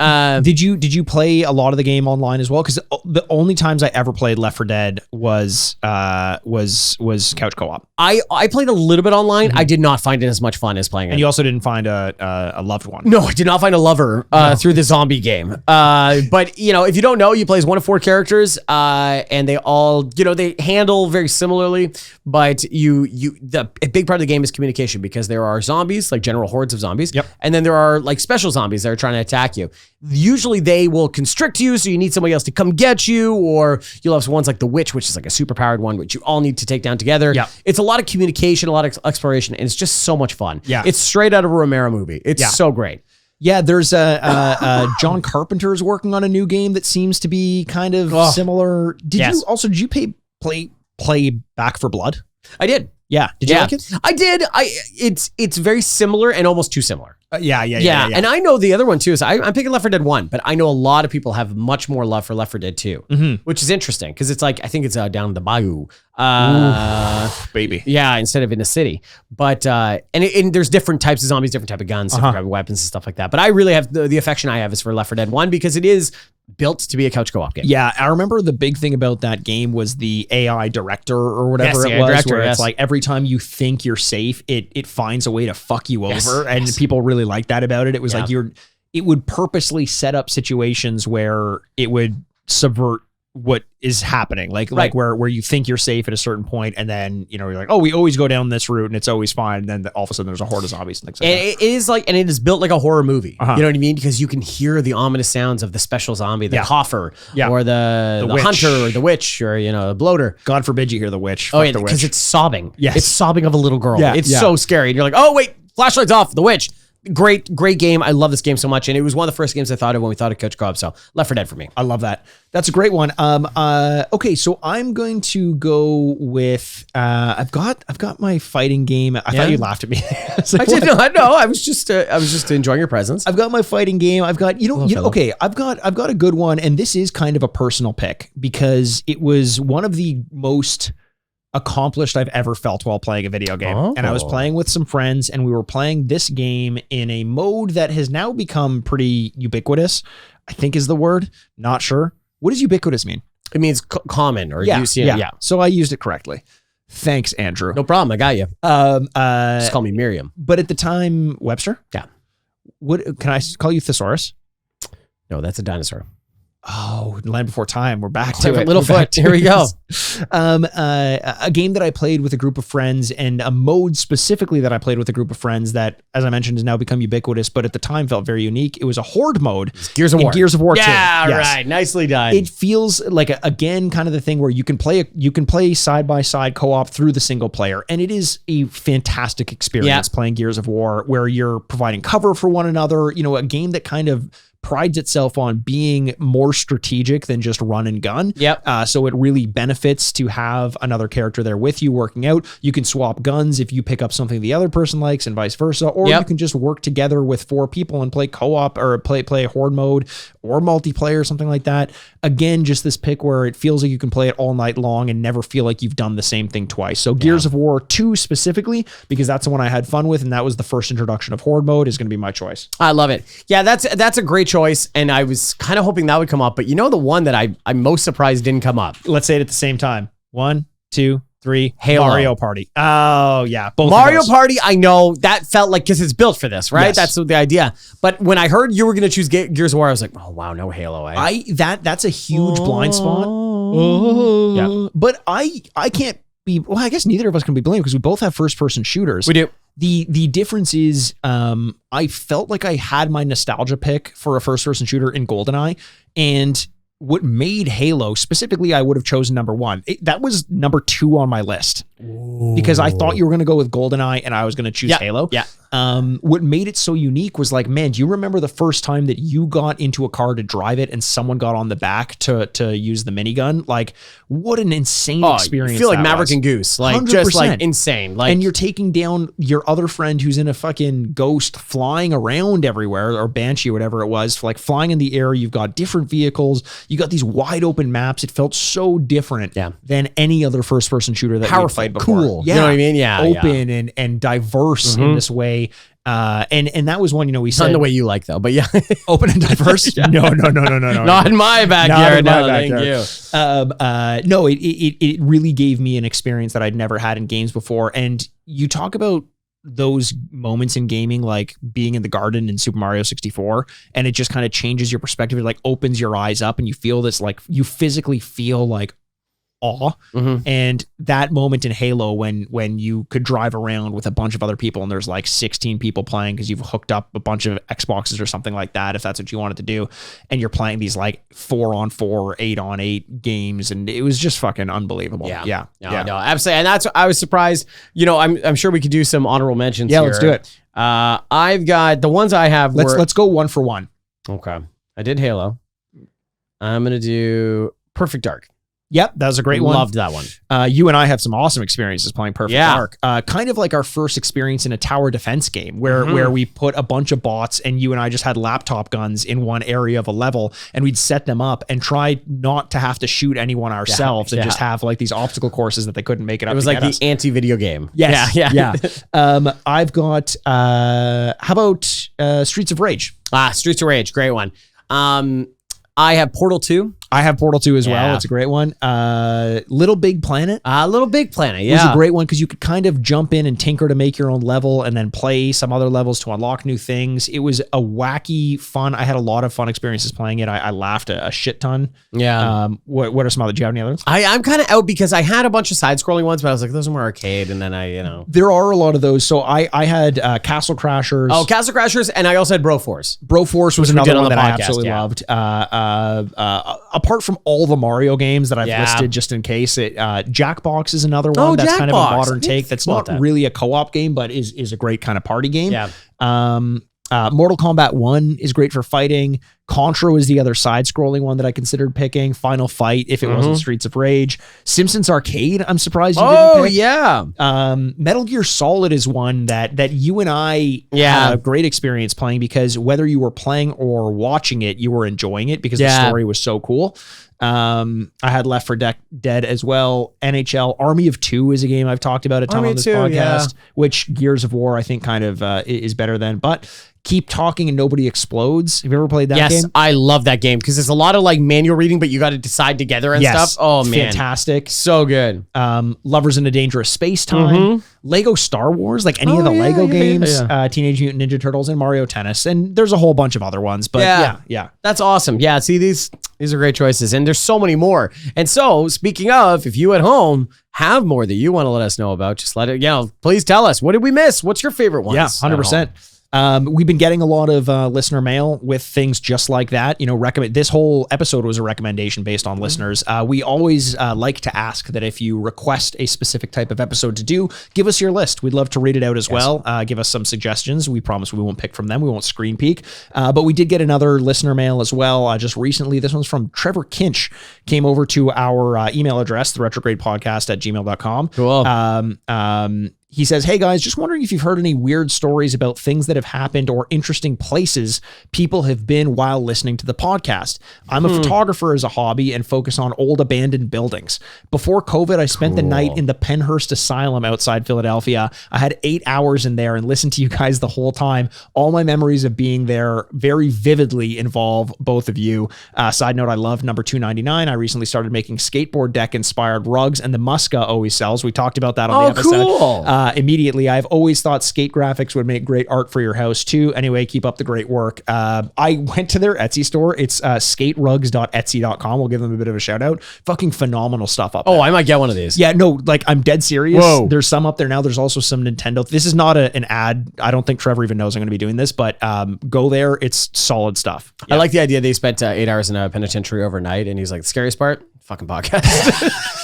Did you play a lot of the game online as well? Because the only times I ever played Left 4 Dead was couch co-op.
I played a little bit online. I did not find it as much fun as playing it.
And you also didn't find a loved one.
No, I did not find a lover through the zombie game. But if you don't know, you play as one of 4 characters, and they all, they handle very similarly. But a big part of the game is communication, because there are zombies, like general hordes of zombies.
Yep.
And then there are like special zombies that are trying to attack you. Usually they will constrict you, so you need somebody else to come get you, or you'll have ones like the witch, which is like a super powered one, which you all need to take down together.
Yeah.
It's a lot of communication, a lot of exploration, and it's just so much fun.
Yeah.
It's straight out of a Romero movie. It's so great.
Yeah, there's John Carpenter's working on a new game that seems to be kind of similar. Did you play Back 4 Blood?
I did.
Yeah. Did you like it?
I did. It's very similar and almost too similar.
Yeah.
And I know the other one too is I'm picking Left 4 Dead 1, but I know a lot of people have much more love for Left 4 Dead 2, which is interesting because it's like, I think it's down the bayou.
Baby.
Yeah, instead of in the city. But and there's different types of zombies, different type of guns, different type of weapons and stuff like that. But I really have the affection I have is for Left 4 Dead 1 because it is built to be a couch co-op game.
Yeah, I remember the big thing about that game was the AI director or whatever
Yes,
it was,
director,
where
yes.
it's like every time you think you're safe, it finds a way to fuck you over, and people really liked that about it. It was like it would purposely set up situations where it would subvert what is happening, like where you think you're safe at a certain point, and then you're like, oh, we always go down this route and it's always fine, and then all of a sudden there's a horde of zombies and things like that.
It is like, and it is built like a horror movie. You know what I mean? Because you can hear the ominous sounds of the special zombie, the coffer, or the hunter, or the witch, or the bloater.
God forbid you hear the witch.
Oh yeah, because it's sobbing.
Yes.
It's sobbing of a little girl.
Yeah,
It's so scary. And you're like, oh wait, flashlight's off. The witch. Great game. I love this game so much, and it was one of the first games I thought of when we thought of couch co-op. So Left 4 Dead for me.
I love that. That's a great one. Okay, so I'm going to go with I've got my fighting game. I thought you laughed at me. I
did not know. I was just enjoying your presence.
I've got my fighting game. I've got okay. I've got a good one, and this is kind of a personal pick because it was one of the most accomplished I've ever felt while playing a video game. And I was playing with some friends, and we were playing this game in a mode that has now become pretty ubiquitous, I think is the word. Not sure. What does ubiquitous mean?
It means common or
yeah.
So
I used it correctly. Thanks, Andrew.
No problem. I got you. Just call me Miriam.
But at the time, Webster?
Yeah.
What can I call you? Thesaurus?
No, that's a dinosaur.
Land Before Time. We're back to it.
Littlefoot. Here we go.
A game that I played with a group of friends, and a mode specifically that I played with a group of friends that, as I mentioned, has now become ubiquitous, but at the time felt very unique. It was a horde mode.
Gears of War.
Gears of War 2.
Yeah,
Yes.
right. Nicely done.
It feels like again kind of the thing where you can play side by side co-op through the single player, and it is a fantastic experience playing Gears of War, where you're providing cover for one another. You know, a game that kind of prides itself on being more strategic than just run and gun. So it really benefits to have another character there with you working out. You can swap guns if you pick up something the other person likes, and vice versa. Or you can just work together with 4 people and play co-op, or play horde mode or multiplayer, something like that. Again, just this pick where it feels like you can play it all night long and never feel like you've done the same thing twice. So Gears of War 2 specifically, because that's the one I had fun with, and that was the first introduction of horde mode, is going to be my choice.
I love it. Yeah, that's a great choice, and I was kind of hoping that would come up, but you know the one that I'm most surprised didn't come up?
Let's say it at the same time. 1, 2, 3.
Halo.
Mario Party. Oh, yeah. Both
Mario Party, I know that felt like, because it's built for this, right?
Yes.
That's the idea. But when I heard you were going to choose Gears of War, I was like, oh, wow, no Halo.
That's a huge blind spot. Yeah. But I can't be, well, I guess neither of us can be blamed because we both have first-person shooters.
We do.
The difference is I felt like I had my nostalgia pick for a first-person shooter in GoldenEye, and what made Halo, specifically, I would have chosen number 1. That was number 2 on my list. Ooh. Because I thought you were going to go with GoldenEye and I was going to choose Halo.
Yeah.
What made it so unique was like, man, do you remember the first time that you got into a car to drive it and someone got on the back to use the minigun? Like, what an insane experience.
You feel like
that
Maverick
was.
and Goose. Like,
100%.
just like insane. Like,
and you're taking down your other friend who's in a fucking Ghost flying around everywhere, or Banshee, or whatever it was, like flying in the air. You've got different vehicles. You got these wide open maps. It felt so different than any other first person shooter that we played before.
Cool. Yeah. You know what I mean? Yeah.
Open and diverse in this way. And that was one, you know, we said.
Not the way you like, though, but yeah.
Open and diverse? No.
Not in my backyard. No, thank you.
No, it really gave me an experience that I'd never had in games before. And you talk about those moments in gaming, like being in the garden in Super Mario 64, and it just kind of changes your perspective. It like opens your eyes up and you feel this, like you physically feel like awe. And that moment in Halo when you could drive around with a bunch of other people and there's like 16 people playing because you've hooked up a bunch of Xboxes or something like that, if that's what you wanted to do, and you're playing these like 4-on-4 or 8-on-8 games, and it was just fucking unbelievable. No,
absolutely. And that's, I was surprised. You know, I'm sure we could do some honorable mentions here.
Let's do it.
I've got the ones I have.
Let's go 1 for 1.
Okay. I did Halo. I'm gonna do Perfect Dark.
Yep, that was a great one.
Loved that one.
You and I have some awesome experiences playing Perfect Dark. Kind of like our first experience in a tower defense game where we put a bunch of bots and you and I just had laptop guns in one area of a level, and we'd set them up and try not to have to shoot anyone ourselves and just have like these obstacle courses that they couldn't make it up.
It was like the anti-video game.
Yes. Yeah. I've got, how about Streets of Rage?
Streets of Rage, great one. I have Portal 2.
I have Portal 2 as well. It's a great one. Little Big Planet.
Little Big Planet,
was a great one because you could kind of jump in and tinker to make your own level and then play some other levels to unlock new things. It was a wacky, fun. I had a lot of fun experiences playing it. I laughed a shit ton.
Yeah.
What are some other? Do you have any others?
I'm kind of out because I had a bunch of side-scrolling ones, but I was like, those are more arcade, and then
There are a lot of those. So I had Castle Crashers.
Oh, Castle Crashers, and I also had Broforce.
Broforce was another one that I absolutely loved. Apart from all the Mario games that I've listed, just in case, Jackbox is another one that's kind of a modern take. That's not really a co-op game, but is a great kind of party game.
Yeah.
Mortal Kombat 1 is great for fighting. Contra was the other side-scrolling one that I considered picking. Final Fight, if it wasn't Streets of Rage. Simpsons Arcade, I'm surprised you didn't pick.
Yeah.
Metal Gear Solid is one that you and I had a great experience playing, because whether you were playing or watching it, you were enjoying it because the story was so cool. I had Left 4 Dead as well. NHL Army of Two is a game I've talked about a ton on this podcast, which Gears of War I think kind of is better than. But Keep Talking and Nobody Explodes. Have you ever played that game?
Yes, I love that game because there's a lot of like manual reading, but you got to decide together and stuff. Oh man,
fantastic,
so good.
Lovers in a Dangerous Space Time, Lego Star Wars, like any of the Lego games, Teenage Mutant Ninja Turtles, and Mario Tennis, and there's a whole bunch of other ones. But yeah,
that's awesome. Yeah, see these. These are great choices. And there's so many more. And so, speaking of, if you at home have more that you want to let us know about, just let it, please tell us. What did we miss? What's your favorite ones?
Yeah, 100%. We've been getting a lot of listener mail with things just like that. This whole episode was a recommendation based on listeners. We always like to ask that if you request a specific type of episode to do, give us your list. We'd love to read it out as well. Give us some suggestions. We promise we won't pick from them. We won't screen peek. But we did get another listener mail as well just recently. This one's from Trevor Kinch. Came over to our email address, the retrogradepodcast@gmail.com.
Cool.
He says, hey guys, just wondering if you've heard any weird stories about things that have happened or interesting places people have been while listening to the podcast. I'm a photographer as a hobby and focus on old abandoned buildings. Before COVID, I spent the night in the Penhurst Asylum outside Philadelphia. I had 8 hours in there and listened to you guys the whole time. All my memories of being there very vividly involve both of you. Side note, I love number 299. I recently started making skateboard deck inspired rugs and the Muska always sells. We talked about that on the episode.
Cool.
Immediately, I've always thought skate graphics would make great art for your house too. Anyway, keep up the great work. I went to their Etsy store. It's skaterugs.etsy.com. We'll give them a bit of a shout out. Fucking phenomenal stuff up there.
Oh, I might get one of these.
Yeah, no, like I'm dead serious.
Whoa.
There's some up there now. There's also some Nintendo. This is not an ad. I don't think Trevor even knows I'm going to be doing this, but go there. It's solid stuff.
I like the idea they spent 8 hours in a penitentiary overnight, and he's like, the scariest part? Fucking podcast.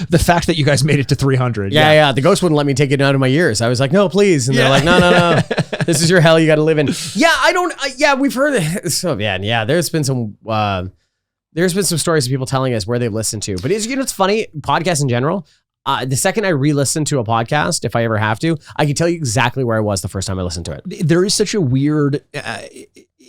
The fact that you guys made it to 300.
Yeah. The ghost wouldn't let me take it out of my ears. I was like, no, please. And they're like, no. This is your hell you got to live in. Yeah, we've heard. So, yeah, there's been some stories of people telling us where they've listened to. But it's funny, podcasts in general. The second I re-listen to a podcast, if I ever have to, I can tell you exactly where I was the first time I listened to it.
There is such a weird,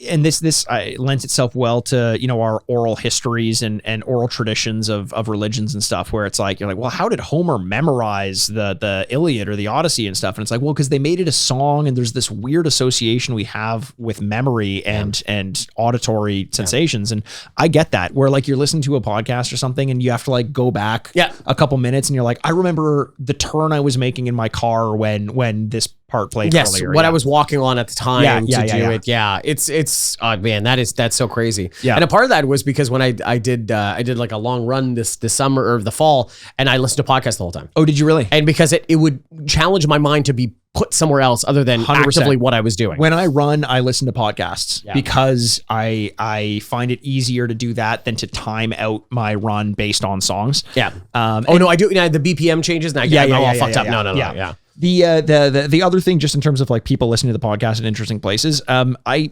and this lends itself well to, our oral histories and oral traditions of religions and stuff, where it's like, you're like, well, how did Homer memorize the Iliad or the Odyssey and stuff? And it's like, well, because they made it a song, and there's this weird association we have with memory and auditory sensations. And I get that, where like you're listening to a podcast or something and you have to like go back a couple minutes and you're like, I remember the turn I was making in my car when this part played earlier.
What I was walking on at the time to do it.
Yeah.
It's oh man, that's so crazy.
Yeah.
And a part of that was because when I did like a long run this summer or the fall, and I listened to podcasts the whole time.
Oh, did you really?
And because it would challenge my mind to be put somewhere else other than
100%.
Actively what I was doing.
When I run, I listen to podcasts because I find it easier to do that than to time out my run based on songs.
Yeah. No, I do. The BPM changes and I get all fucked up. No. Yeah.
The other thing, just in terms of like people listening to the podcast in interesting places, I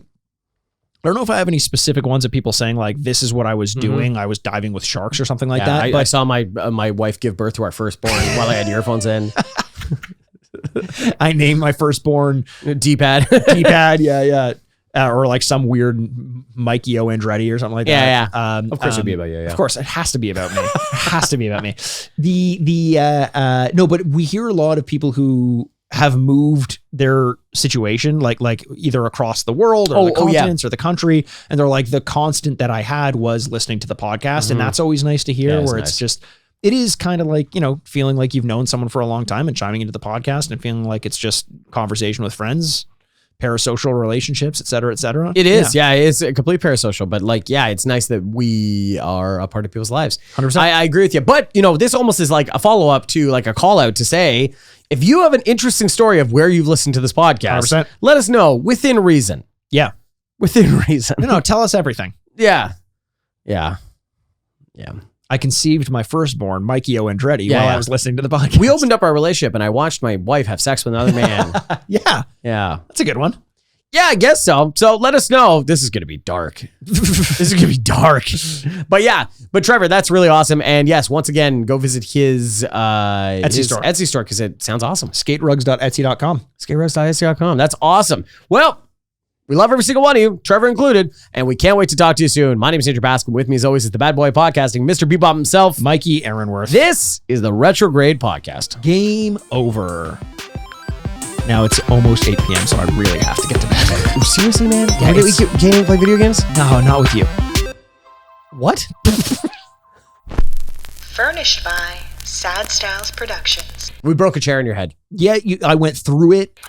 don't know if I have any specific ones of people saying like, this is what I was doing. I was diving with sharks or something like that.
I saw my wife give birth to our firstborn while I had earphones in.
I named my firstborn
D-pad.
Yeah. Or like some weird Mikey O. Andretti or something like that.
Yeah. Of course it'd be about you. Yeah.
Of course, it has to be about me. It has to be about me. No, but we hear a lot of people who have moved their situation, like either across the world or the continents or the country, and they're like, the constant that I had was listening to the podcast, and that's always nice to hear. Where it's just. It is kind of like, feeling like you've known someone for a long time and chiming into the podcast and feeling like it's just conversation with friends, parasocial relationships, et cetera, et cetera.
It is. Yeah, it's a complete parasocial, but it's nice that we are a part of people's lives.
100%.
I agree with you. But, this almost is like a follow-up to like a call out to say, if you have an interesting story of where you've listened to this podcast,
100%.
Let us know within reason.
Yeah.
Within reason.
No, tell us everything.
Yeah.
I conceived my firstborn, Mikey O. Andretti, while I was listening to the podcast.
We opened up our relationship and I watched my wife have sex with another man.
Yeah. That's a good one.
Yeah, I guess so. So let us know. This is going to be dark. But Trevor, that's really awesome. And yes, once again, go visit his Etsy store because it sounds awesome.
Skaterugs.etsy.com.
Skaterugs.etsy.com. That's awesome. Well, we love every single one of you, Trevor included, and we can't wait to talk to you soon. My name is Andrew Bascom. With me, as always, is the bad boy podcasting, Mr. Bebop himself,
Mikey Aaronworth.
This is the Retrograde Podcast.
Game over. Now it's almost 8 p.m., so I really have to get to bed.
Seriously, man?
Yeah,
can't even play video games?
No, not with you. What?
Furnished by Sad Styles Productions.
We broke a chair in your head.
Yeah, I went through it.